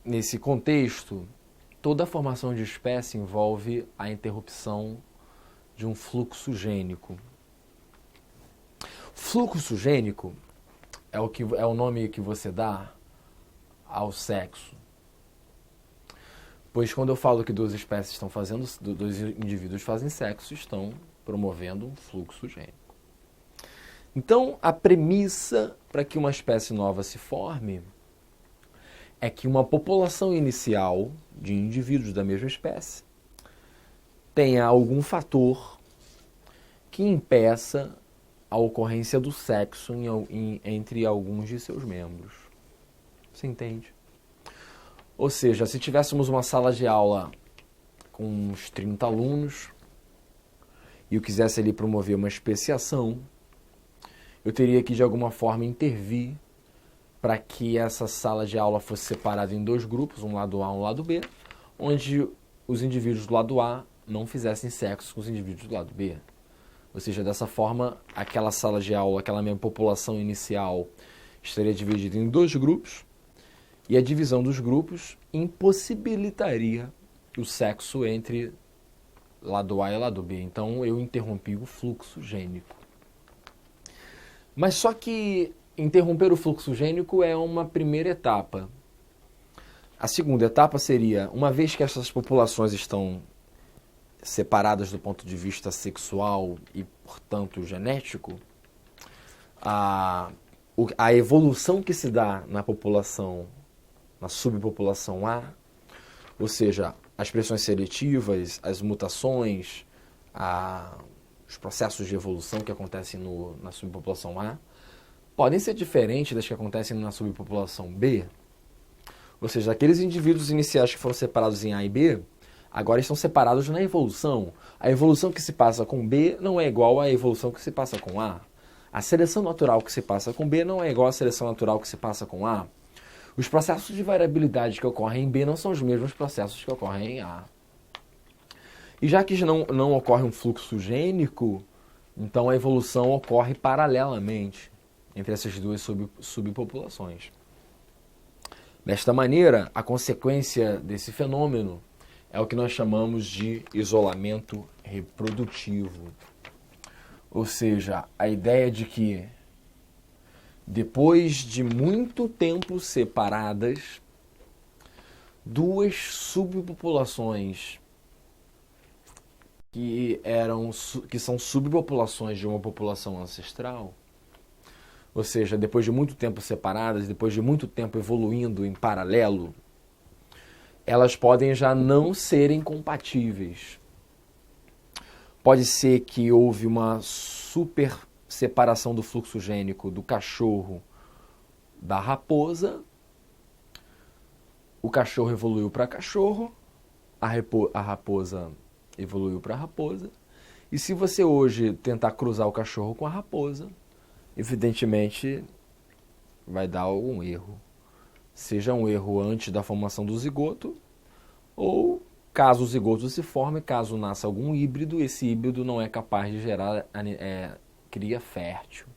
Nesse contexto, toda a formação de espécie envolve a interrupção de um fluxo gênico. Fluxo gênico é o nome que você dá ao sexo. Pois quando eu falo que duas espécies estão fazendo, dois indivíduos fazem sexo, estão promovendo um fluxo gênico. Então, a premissa para que uma espécie nova se forme é que uma população inicial de indivíduos da mesma espécie tenha algum fator que impeça a ocorrência do sexo entre alguns de seus membros. Você entende? Ou seja, se tivéssemos uma sala de aula com uns 30 alunos e eu quisesse ali promover uma especiação, eu teria que de alguma forma intervir para que essa sala de aula fosse separada em dois grupos, um lado A e um lado B, onde os indivíduos do lado A não fizessem sexo com os indivíduos do lado B. Ou seja, dessa forma, aquela sala de aula, aquela mesma população inicial estaria dividida em dois grupos e a divisão dos grupos impossibilitaria o sexo entre lado A e lado B. Então, eu interrompi o fluxo gênico. Mas só que interromper o fluxo gênico é uma primeira etapa. A segunda etapa seria, uma vez que essas populações estão separadas do ponto de vista sexual e, portanto, genético, a evolução que se dá na população, na subpopulação A, ou seja, as pressões seletivas, as mutações, os processos de evolução que acontecem na subpopulação A, podem ser diferentes das que acontecem na subpopulação B. Ou seja, aqueles indivíduos iniciais que foram separados em A e B, agora estão separados na evolução. A evolução que se passa com B não é igual à evolução que se passa com A. A seleção natural que se passa com B não é igual à seleção natural que se passa com A. Os processos de variabilidade que ocorrem em B não são os mesmos processos que ocorrem em A. E já que não ocorre um fluxo gênico, então a evolução ocorre paralelamente entre essas duas subpopulações. Desta maneira, a consequência desse fenômeno é o que nós chamamos de isolamento reprodutivo. Ou seja, a ideia de que depois de muito tempo separadas, duas subpopulações que são subpopulações de uma população ancestral, ou seja, depois de muito tempo separadas, depois de muito tempo evoluindo em paralelo, elas podem já não serem compatíveis. Pode ser que houve uma super separação do fluxo gênico do cachorro da raposa, o cachorro evoluiu para cachorro, a raposa evoluiu para raposa, e se você hoje tentar cruzar o cachorro com a raposa, evidentemente vai dar algum erro. Seja um erro antes da formação do zigoto, ou caso o zigoto se forme, caso nasça algum híbrido, esse híbrido não é capaz de gerar cria fértil.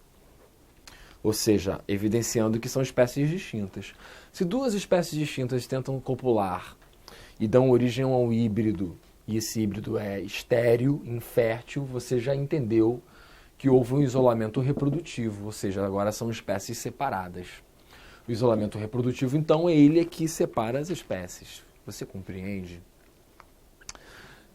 Ou seja, evidenciando que são espécies distintas. Se duas espécies distintas tentam copular e dão origem a um híbrido, e esse híbrido é estéril, infértil, você já entendeu que houve um isolamento reprodutivo, ou seja, agora são espécies separadas. O isolamento reprodutivo, então, é ele que separa as espécies. Você compreende?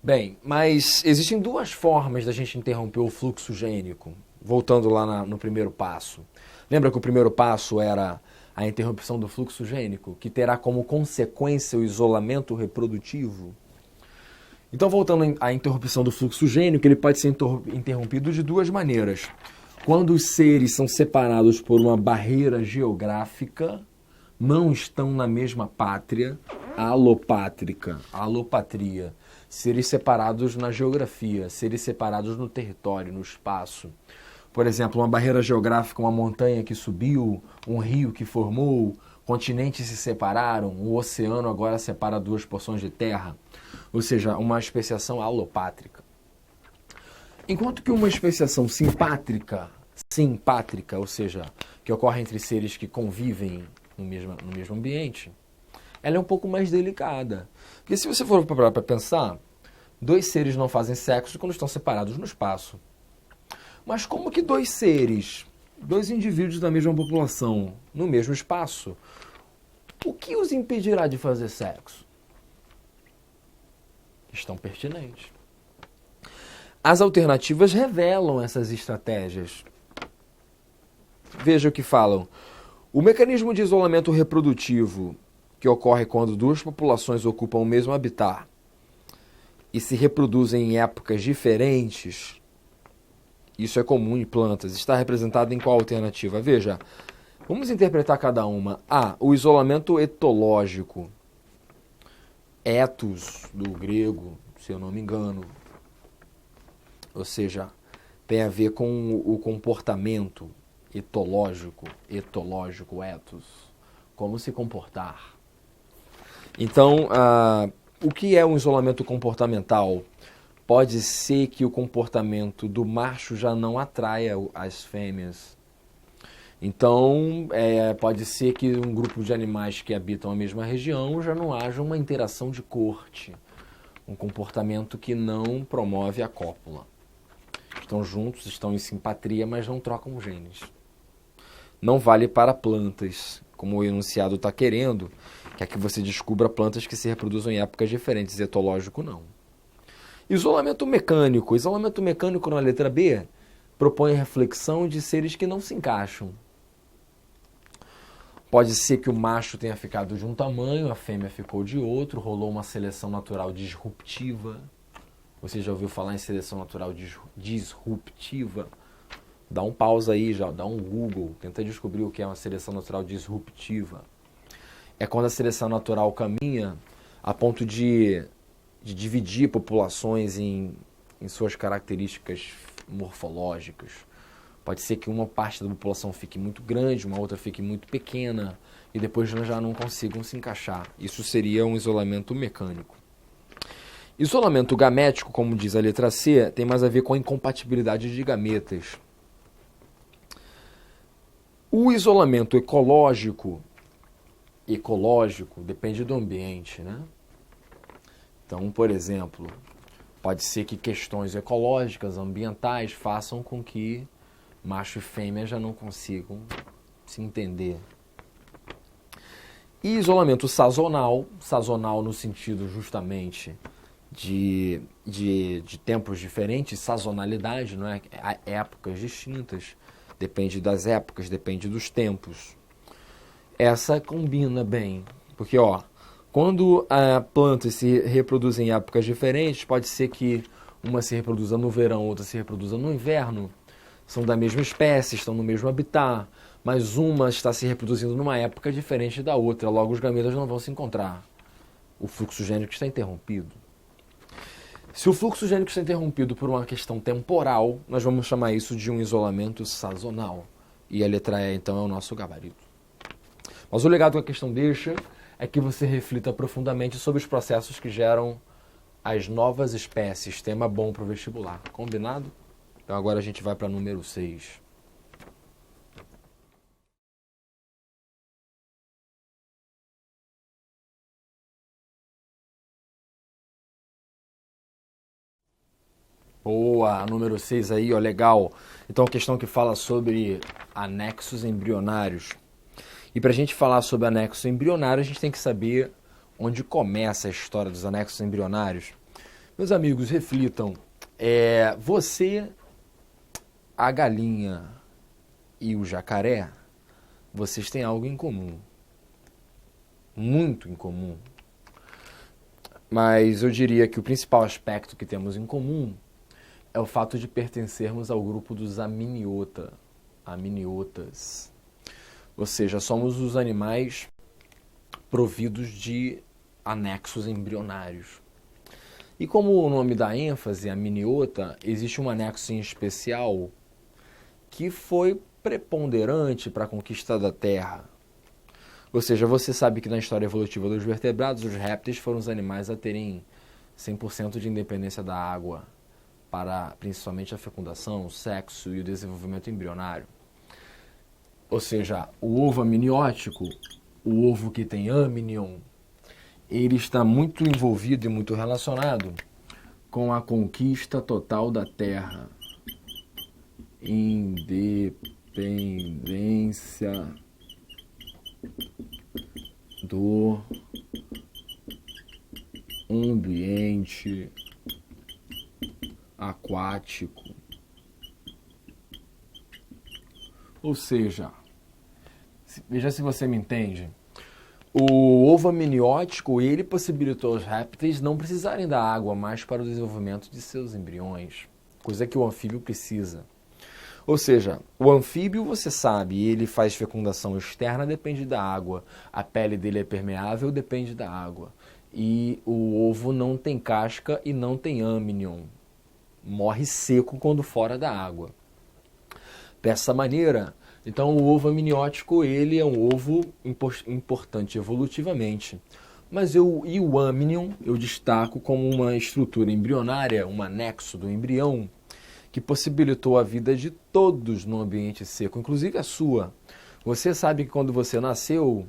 Bem, mas existem duas formas da gente interromper o fluxo gênico, voltando lá no primeiro passo. Lembra que o primeiro passo era a interrupção do fluxo gênico, que terá como consequência o isolamento reprodutivo? Então, voltando à interrupção do fluxo gênico, ele pode ser interrompido de duas maneiras. Quando os seres são separados por uma barreira geográfica, não estão na mesma pátria, alopatria, seres separados na geografia, seres separados no território, no espaço. Por exemplo, uma barreira geográfica, uma montanha que subiu, um rio que formou, continentes se separaram, o oceano agora separa duas porções de terra, ou seja, uma especiação alopátrica. Enquanto que uma especiação simpátrica, ou seja, que ocorre entre seres que convivem no mesmo ambiente, ela é um pouco mais delicada. Porque se você for parar para pensar, dois seres não fazem sexo quando estão separados no espaço. Mas como que dois seres, dois indivíduos da mesma população, no mesmo espaço, o que os impedirá de fazer sexo? Questão pertinente. As alternativas revelam essas estratégias. Veja o que falam. O mecanismo de isolamento reprodutivo que ocorre quando duas populações ocupam o mesmo habitat e se reproduzem em épocas diferentes, isso é comum em plantas, está representado em qual alternativa? Veja, vamos interpretar cada uma. O isolamento etológico. Etos, do grego, se eu não me engano. Ou seja, tem a ver com o comportamento etológico, etos, como se comportar. Então, o que é um isolamento comportamental? Pode ser que o comportamento do macho já não atraia as fêmeas. Então, pode ser que um grupo de animais que habitam a mesma região já não haja uma interação de corte, um comportamento que não promove a cópula. Estão juntos, estão em simpatria, mas não trocam genes. Não vale para plantas, como o enunciado está querendo, que é que você descubra plantas que se reproduzem em épocas diferentes, etológico não. Isolamento mecânico. Isolamento mecânico na letra B propõe a reflexão de seres que não se encaixam. Pode ser que o macho tenha ficado de um tamanho, a fêmea ficou de outro, rolou uma seleção natural disruptiva. Você já ouviu falar em seleção natural disruptiva? Dá um pausa aí, já, dá um Google, tenta descobrir o que é uma seleção natural disruptiva. É quando a seleção natural caminha a ponto de dividir populações em suas características morfológicas. Pode ser que uma parte da população fique muito grande, uma outra fique muito pequena, e depois já não consigam se encaixar. Isso seria um isolamento mecânico. Isolamento gamético, como diz a letra C, tem mais a ver com a incompatibilidade de gametas. O isolamento ecológico depende do ambiente, né? Então, por exemplo, pode ser que questões ecológicas, ambientais, façam com que macho e fêmea já não consigam se entender. E isolamento sazonal no sentido justamente de tempos diferentes, sazonalidade, não é? Épocas distintas, depende das épocas, depende dos tempos. Essa combina bem, porque quando plantas se reproduzem em épocas diferentes, pode ser que uma se reproduza no verão, outra se reproduza no inverno, são da mesma espécie, estão no mesmo habitat, mas uma está se reproduzindo numa época diferente da outra, logo os gametas não vão se encontrar. O fluxo gênico está interrompido. Se o fluxo gênico está interrompido por uma questão temporal, nós vamos chamar isso de um isolamento sazonal. E a letra E, então, é o nosso gabarito. Mas o legado que a questão deixa é que você reflita profundamente sobre os processos que geram as novas espécies. Tema bom para o vestibular. Combinado? Então agora a gente vai para número 6. Boa, número 6 aí, legal. Então, a questão que fala sobre anexos embrionários. E para a gente falar sobre anexos embrionários, a gente tem que saber onde começa a história dos anexos embrionários. Meus amigos, reflitam. Você, a galinha e o jacaré, vocês têm algo em comum. Muito em comum. Mas eu diria que o principal aspecto que temos em comum é o fato de pertencermos ao grupo dos aminiotas. Ou seja, somos os animais providos de anexos embrionários. E como o nome dá ênfase, aminiota, existe um anexo em especial que foi preponderante para a conquista da Terra. Ou seja, você sabe que na história evolutiva dos vertebrados, os répteis foram os animais a terem 100% de independência da água para principalmente a fecundação, o sexo e o desenvolvimento embrionário. Ou seja, o ovo amniótico, o ovo que tem amnion, ele está muito envolvido e muito relacionado com a conquista total da Terra. Independência do ambiente aquático. Ou seja, veja se você me entende. O ovo amniótico, ele possibilitou aos répteis não precisarem da água mais para o desenvolvimento de seus embriões, coisa que o anfíbio precisa. Ou seja, o anfíbio, você sabe, ele faz fecundação externa, depende da água. A pele dele é permeável, depende da água. E o ovo não tem casca e não tem amnion. Morre seco quando fora da água. Dessa maneira, então o ovo amniótico, ele é um ovo importante evolutivamente. Mas e o amnion eu destaco como uma estrutura embrionária, um anexo do embrião, que possibilitou a vida de todos no ambiente seco, inclusive a sua. Você sabe que quando você nasceu,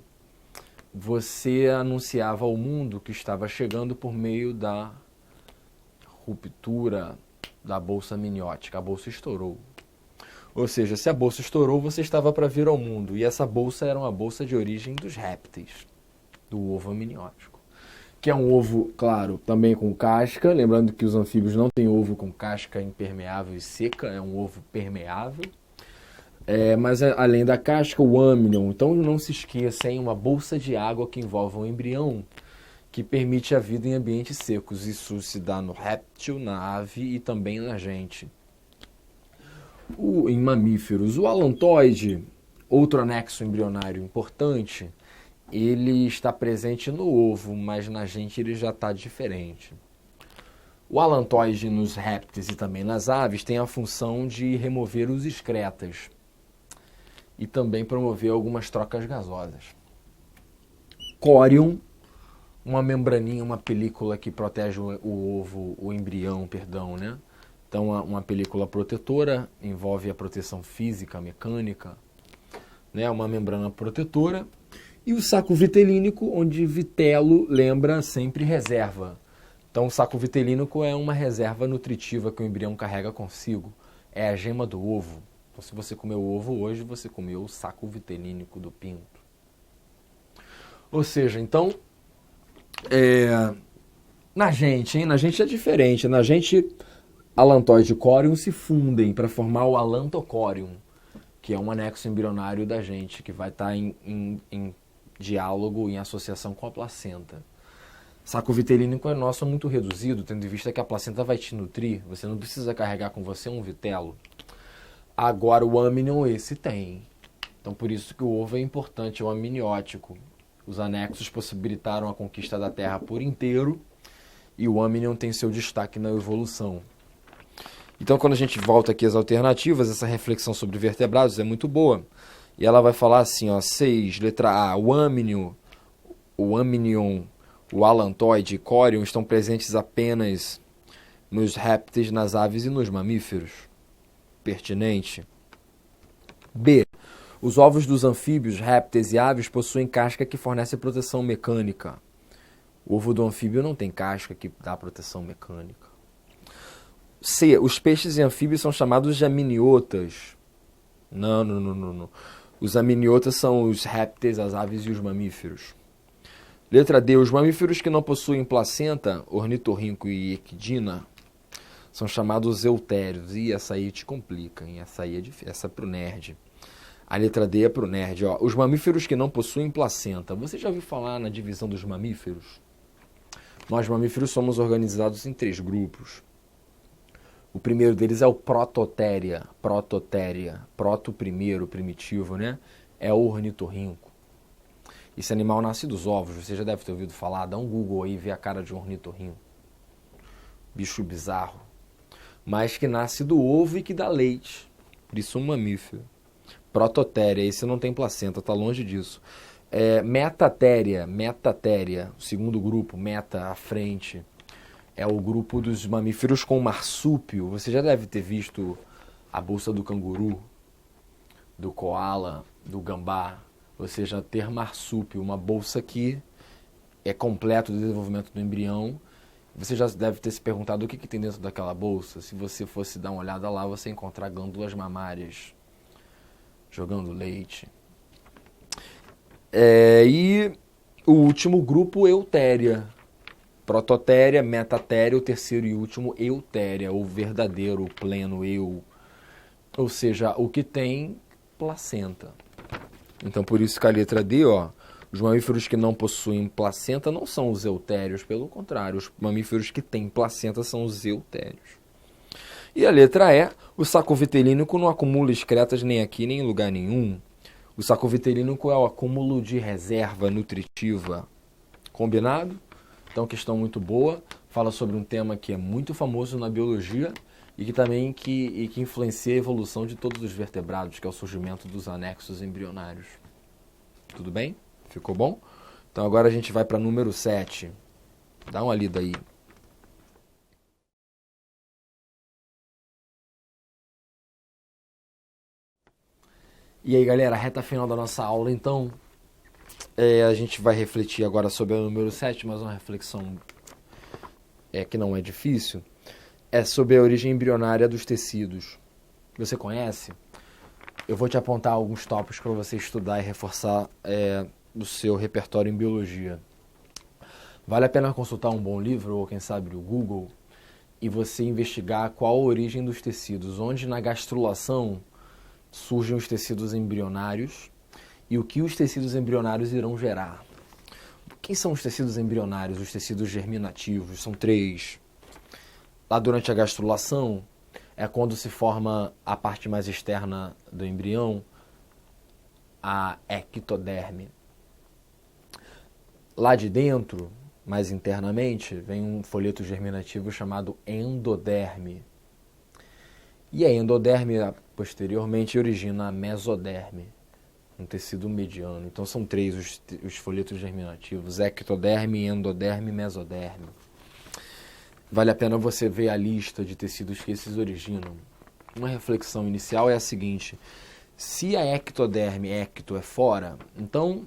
você anunciava ao mundo que estava chegando por meio da ruptura da bolsa amniótica. A bolsa estourou. Ou seja, se a bolsa estourou, você estava para vir ao mundo. E essa bolsa era uma bolsa de origem dos répteis, do ovo amniótico. Que é um ovo, claro, também com casca. Lembrando que os anfíbios não têm ovo com casca impermeável e seca, é um ovo permeável. Mas além da casca, o amnion. Então não se esqueça, hein, uma bolsa de água que envolve um embrião, que permite a vida em ambientes secos. Isso se dá no réptil, na ave e também na gente. Em mamíferos, o alantoide, outro anexo embrionário importante, ele está presente no ovo, mas na gente ele já está diferente. O alantoide nos répteis e também nas aves tem a função de remover os excretas e também promover algumas trocas gasosas. Corium, uma membraninha, uma película que protege o ovo, o embrião, perdão, né? Então, uma película protetora envolve a proteção física, mecânica, né? Uma membrana protetora. E o saco vitelínico, onde vitelo lembra sempre reserva. Então, o saco vitelínico é uma reserva nutritiva que o embrião carrega consigo. É a gema do ovo. Então, se você comeu ovo hoje, você comeu o saco vitelínico do pinto. Ou seja, então, na gente é diferente. Na gente, alantoide e corium se fundem para formar o alantocorium, que é um anexo embrionário da gente, que vai estar em diálogo, em associação com a placenta. Saco vitelínico é nosso muito reduzido, tendo em vista que a placenta vai te nutrir, você não precisa carregar com você um vitelo. Agora o amnion esse tem. Então por isso que o ovo é importante, é o amniótico. Os anexos possibilitaram a conquista da Terra por inteiro e o amnion tem seu destaque na evolução. Então quando a gente volta aqui às alternativas, essa reflexão sobre vertebrados é muito boa. E ela vai falar assim, ó, 6, letra A, o amnion, o alantoide e corium estão presentes apenas nos répteis, nas aves e nos mamíferos. Pertinente. B. Os ovos dos anfíbios, répteis e aves possuem casca que fornece proteção mecânica. O ovo do anfíbio não tem casca que dá proteção mecânica. C. Os peixes e anfíbios são chamados de amniotas. Não. Os amniotas são os répteis, as aves e os mamíferos. Letra D. Os mamíferos que não possuem placenta, ornitorrinco e equidna, são chamados eutérios. E essa aí te complica, hein? Essa aí é difícil. Essa é pro nerd. A letra D é pro nerd. Ó. Os mamíferos que não possuem placenta. Você já ouviu falar na divisão dos mamíferos? Nós mamíferos somos organizados em 3 grupos. O primeiro deles é o prototéria. Proto primeiro, primitivo, né? É o ornitorrinco. Esse animal nasce dos ovos, você já deve ter ouvido falar. Dá um Google aí e vê a cara de um ornitorrinco. Bicho bizarro. Mas que nasce do ovo e que dá leite. Por isso um mamífero. Prototéria, esse não tem placenta, tá longe disso. Metatéria, o segundo grupo, meta à frente, é o grupo dos mamíferos com marsúpio. Você já deve ter visto a bolsa do canguru, do koala, do gambá, ou seja, ter marsúpio, uma bolsa que é completo do desenvolvimento do embrião. Você já deve ter se perguntado o que tem dentro daquela bolsa. Se você fosse dar uma olhada lá, você ia encontrar glândulas mamárias jogando leite. E o último grupo, eutéria. Prototéria, metatéria, o terceiro e último, eutéria, o verdadeiro, o pleno eu. Ou seja, o que tem placenta. Então, por isso que a letra D, os mamíferos que não possuem placenta não são os eutérios, pelo contrário, os mamíferos que têm placenta são os eutérios. E a letra E, o saco vitelínico não acumula excretas nem aqui nem em lugar nenhum. O saco vitelínico é o acúmulo de reserva nutritiva. Combinado? Então, questão muito boa. Fala sobre um tema que é muito famoso na biologia e que também que influencia a evolução de todos os vertebrados, que é o surgimento dos anexos embrionários. Tudo bem? Ficou bom? Então, agora a gente vai para número 7. Dá uma lida aí. E aí, galera, reta final da nossa aula, então. A gente vai refletir agora sobre o número 7, mas uma reflexão que não é difícil. É sobre a origem embrionária dos tecidos. Você conhece? Eu vou te apontar alguns tópicos para você estudar e reforçar do seu repertório em biologia. Vale a pena consultar um bom livro, ou quem sabe o Google, e você investigar qual a origem dos tecidos, onde na gastrulação surgem os tecidos embrionários e o que os tecidos embrionários irão gerar. Quem são os tecidos embrionários? Os tecidos germinativos, são 3. Lá durante a gastrulação é quando se forma a parte mais externa do embrião, a ectoderme. Lá de dentro, mais internamente, vem um folheto germinativo chamado endoderme. E a endoderme, posteriormente, origina a mesoderme, um tecido mediano. Então são 3 os folhetos germinativos: ectoderme, endoderme e mesoderme. Vale a pena você ver a lista de tecidos que esses originam. Uma reflexão inicial é a seguinte: se a ectoderme, ecto é fora, então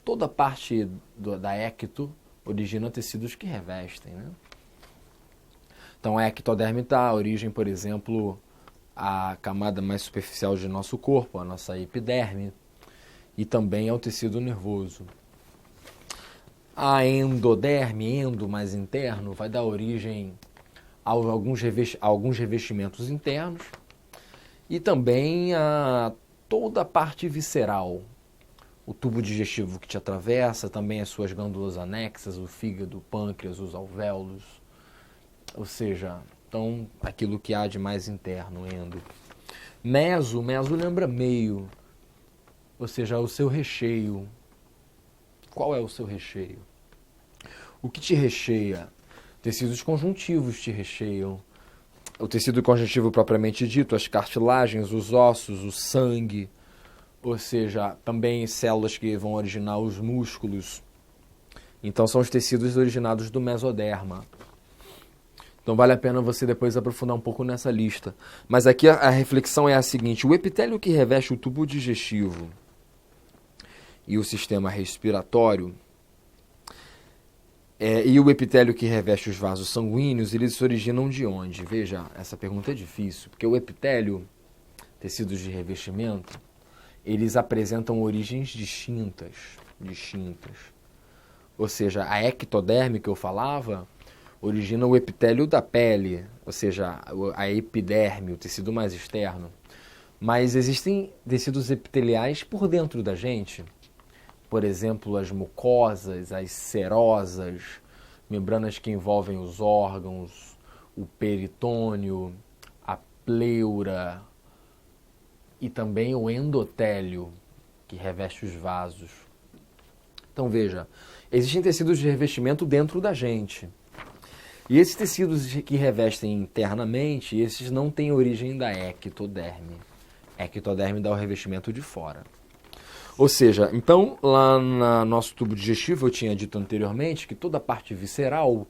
toda parte da ecto origina tecidos que revestem, né? Então a ectoderme está a origem, por exemplo, a camada mais superficial de nosso corpo, a nossa epiderme, e também ao tecido nervoso. A endoderme, endo mais interno, vai dar origem a alguns revestimentos internos e também a toda a parte visceral. O tubo digestivo que te atravessa, também as suas glândulas anexas, o fígado, o pâncreas, os alvéolos. Ou seja, então aquilo que há de mais interno, endo. Meso lembra meio, ou seja, o seu recheio. Qual é o seu recheio? O que te recheia? Tecidos conjuntivos te recheiam. O tecido conjuntivo propriamente dito, as cartilagens, os ossos, o sangue, ou seja, também células que vão originar os músculos. Então são os tecidos originados do mesoderma. Então vale a pena você depois aprofundar um pouco nessa lista. Mas aqui a reflexão é a seguinte: o epitélio que reveste o tubo digestivo e o sistema respiratório, e o epitélio que reveste os vasos sanguíneos, eles se originam de onde? Veja, essa pergunta é difícil, porque o epitélio, tecidos de revestimento, eles apresentam origens distintas. Ou seja, a ectoderme que eu falava origina o epitélio da pele, ou seja, a epiderme, o tecido mais externo. Mas existem tecidos epiteliais por dentro da gente. Por exemplo, as mucosas, as serosas, membranas que envolvem os órgãos, o peritônio, a pleura e também o endotélio, que reveste os vasos. Então veja, existem tecidos de revestimento dentro da gente. E esses tecidos que revestem internamente, esses não têm origem da ectoderme. A ectoderme dá o revestimento de fora. Ou seja, então, lá no nosso tubo digestivo, eu tinha dito anteriormente que toda a parte visceral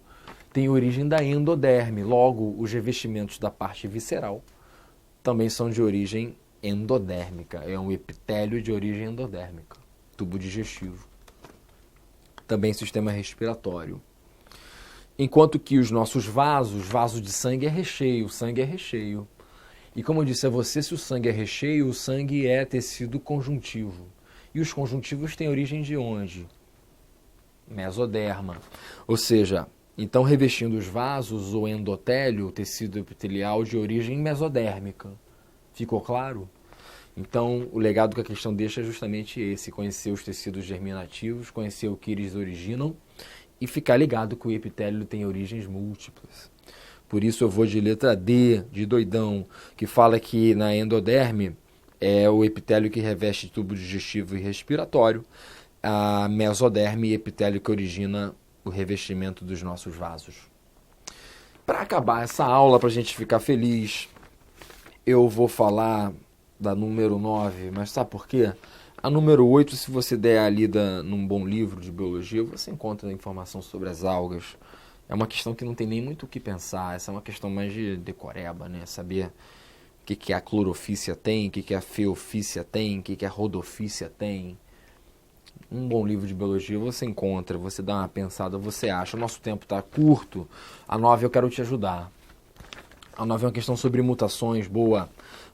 tem origem da endoderme. Logo, os revestimentos da parte visceral também são de origem endodérmica. É um epitélio de origem endodérmica. Tubo digestivo. Também sistema respiratório. Enquanto que os nossos vaso de sangue é recheio, o sangue é recheio. E como eu disse a você, se o sangue é recheio, o sangue é tecido conjuntivo. E os conjuntivos têm origem de onde? Mesoderma. Ou seja, então revestindo os vasos, o endotélio, o tecido epitelial de origem mesodérmica. Ficou claro? Então, o legado que a questão deixa é justamente esse, conhecer os tecidos germinativos, conhecer o que eles originam e ficar ligado que o epitélio tem origens múltiplas. Por isso eu vou de letra D, de doidão, que fala que na endoderme é o epitélio que reveste tubo digestivo e respiratório, a mesoderme, epitélio que origina o revestimento dos nossos vasos. Para acabar essa aula, para a gente ficar feliz, eu vou falar da número 9, mas sabe por quê? A número 8, se você der a lida num bom livro de biologia, você encontra informação sobre as algas. É uma questão que não tem nem muito o que pensar, essa é uma questão mais de decoreba, né? Saber o que a clorofícia tem, o que a feofícia tem, o que a rodofícia tem. Um bom livro de biologia você encontra, você dá uma pensada, você acha. O nosso tempo está curto, a 9 eu quero te ajudar. A 9 é uma questão sobre mutações, boa.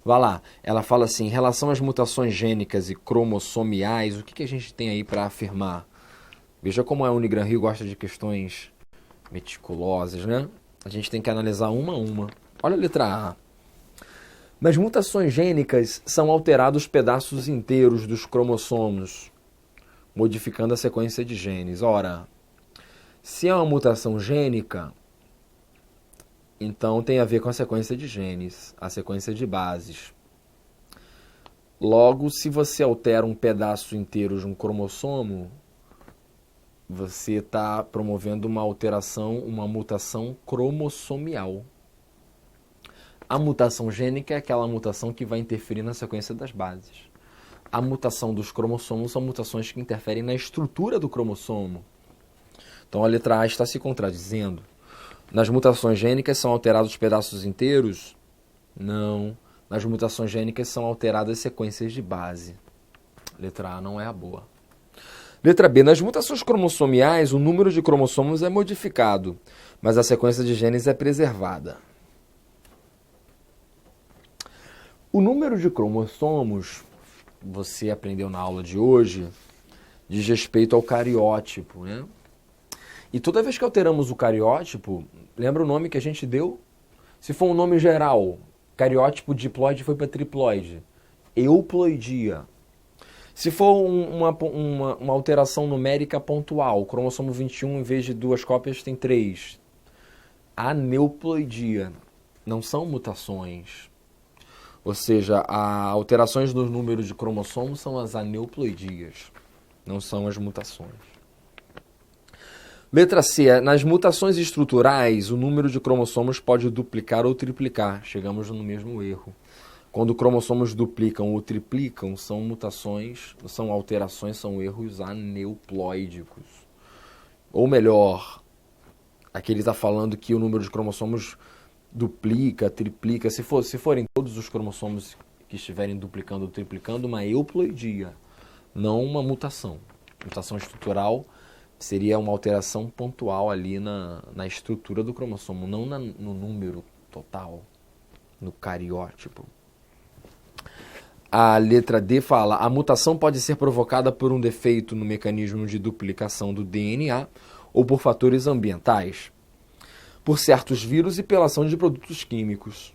Vá lá, ela fala assim, em relação às mutações gênicas e cromossomiais, o que a gente tem aí para afirmar? Veja como a Unigran Rio gosta de questões meticulosas, né? A gente tem que analisar uma a uma. Olha a letra A. Nas mutações gênicas são alterados pedaços inteiros dos cromossomos, modificando a sequência de genes. Ora, se é uma mutação gênica, então tem a ver com a sequência de genes, a sequência de bases. Logo, se você altera um pedaço inteiro de um cromossomo, você está promovendo uma alteração, uma mutação cromossomial. A mutação gênica é aquela mutação que vai interferir na sequência das bases. A mutação dos cromossomos são mutações que interferem na estrutura do cromossomo. Então a letra A está se contradizendo. Nas mutações gênicas são alterados pedaços inteiros? Não. Nas mutações gênicas são alteradas sequências de base. Letra A não é a boa. Letra B. Nas mutações cromossomiais, o número de cromossomos é modificado, mas a sequência de genes é preservada. O número de cromossomos, você aprendeu na aula de hoje, diz respeito ao cariótipo, né? E toda vez que alteramos o cariótipo, lembra o nome que a gente deu? Se for um nome geral, cariótipo diploide foi para triploide. Euploidia. Se for uma alteração numérica pontual, o cromossomo 21, em vez de 2 cópias, tem 3. Aneuploidia. Não são mutações. Ou seja, alterações no número de cromossomos são as aneuploidias, não são as mutações. Letra C. Nas mutações estruturais, o número de cromossomos pode duplicar ou triplicar. Chegamos no mesmo erro. Quando cromossomos duplicam ou triplicam, são mutações, são alterações, são erros aneuploídicos. Ou melhor, aqui ele está falando que o número de cromossomos duplica, triplica. Se forem todos os cromossomos que estiverem duplicando ou triplicando, uma euploidia, não uma mutação. Mutação estrutural seria uma alteração pontual ali na estrutura do cromossomo, não no número total, no cariótipo. A letra D fala, a mutação pode ser provocada por um defeito no mecanismo de duplicação do DNA ou por fatores ambientais, por certos vírus e pela ação de produtos químicos.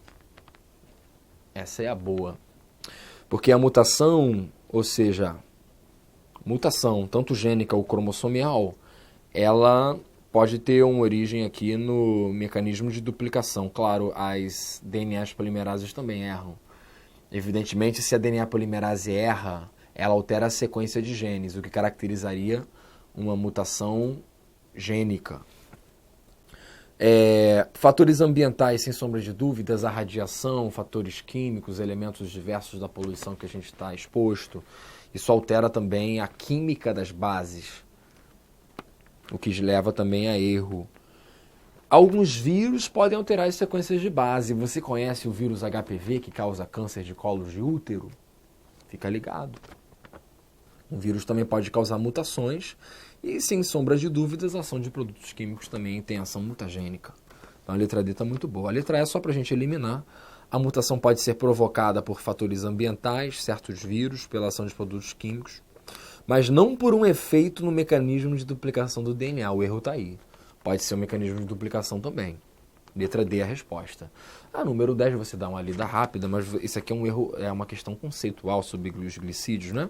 Essa é a boa. Porque a mutação, ou seja, mutação, tanto gênica ou cromossomial, ela pode ter uma origem aqui no mecanismo de duplicação. Claro, as DNAs polimerases também erram. Evidentemente, se a DNA polimerase erra, ela altera a sequência de genes, o que caracterizaria uma mutação gênica. Fatores ambientais, sem sombra de dúvidas, a radiação, fatores químicos, elementos diversos da poluição que a gente está exposto. Isso altera também a química das bases, o que leva também a erro. Alguns vírus podem alterar as sequências de base. Você conhece o vírus HPV que causa câncer de colo de útero? Fica ligado. O vírus também pode causar mutações e, sem sombra de dúvidas, a ação de produtos químicos também tem ação mutagênica. Então a letra D está muito boa. A letra E é só para a gente eliminar. A mutação pode ser provocada por fatores ambientais, certos vírus, pela ação de produtos químicos, mas não por um efeito no mecanismo de duplicação do DNA. O erro está aí. Pode ser um mecanismo de duplicação também. Letra D é a resposta. Número 10 você dá uma lida rápida, mas isso aqui é um erro, é uma questão conceitual sobre os glicídios, né?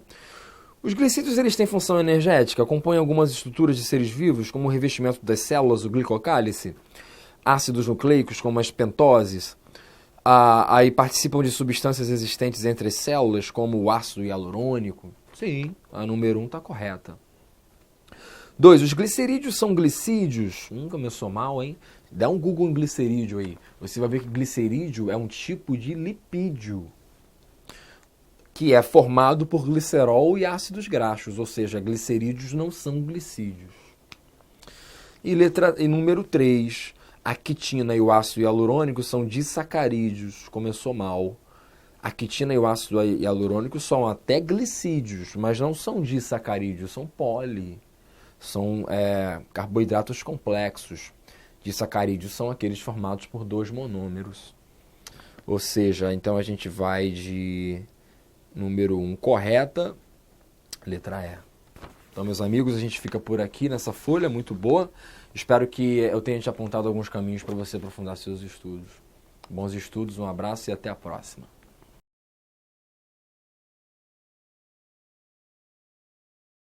Os glicídios eles têm função energética, compõem algumas estruturas de seres vivos, como o revestimento das células, o glicocálice, ácidos nucleicos, como as pentoses, aí participam de substâncias existentes entre as células, como o ácido hialurônico. Sim, a número 1 está correta. 2. Os glicerídeos são glicídios. Começou mal, hein? Dá um Google em glicerídeo aí. Você vai ver que glicerídeo é um tipo de lipídio que é formado por glicerol e ácidos graxos, ou seja, glicerídeos não são glicídios. E número 3, a quitina e o ácido hialurônico são disacarídeos. Começou mal. A quitina e o ácido hialurônico são até glicídios, mas não são disacarídeos, são são carboidratos complexos. Disacarídeos são aqueles formados por 2 monômeros. Ou seja, então a gente vai de número 1 correta, letra E. Então, meus amigos, a gente fica por aqui nessa folha muito boa. Espero que eu tenha te apontado alguns caminhos para você aprofundar seus estudos. Bons estudos, um abraço e até a próxima.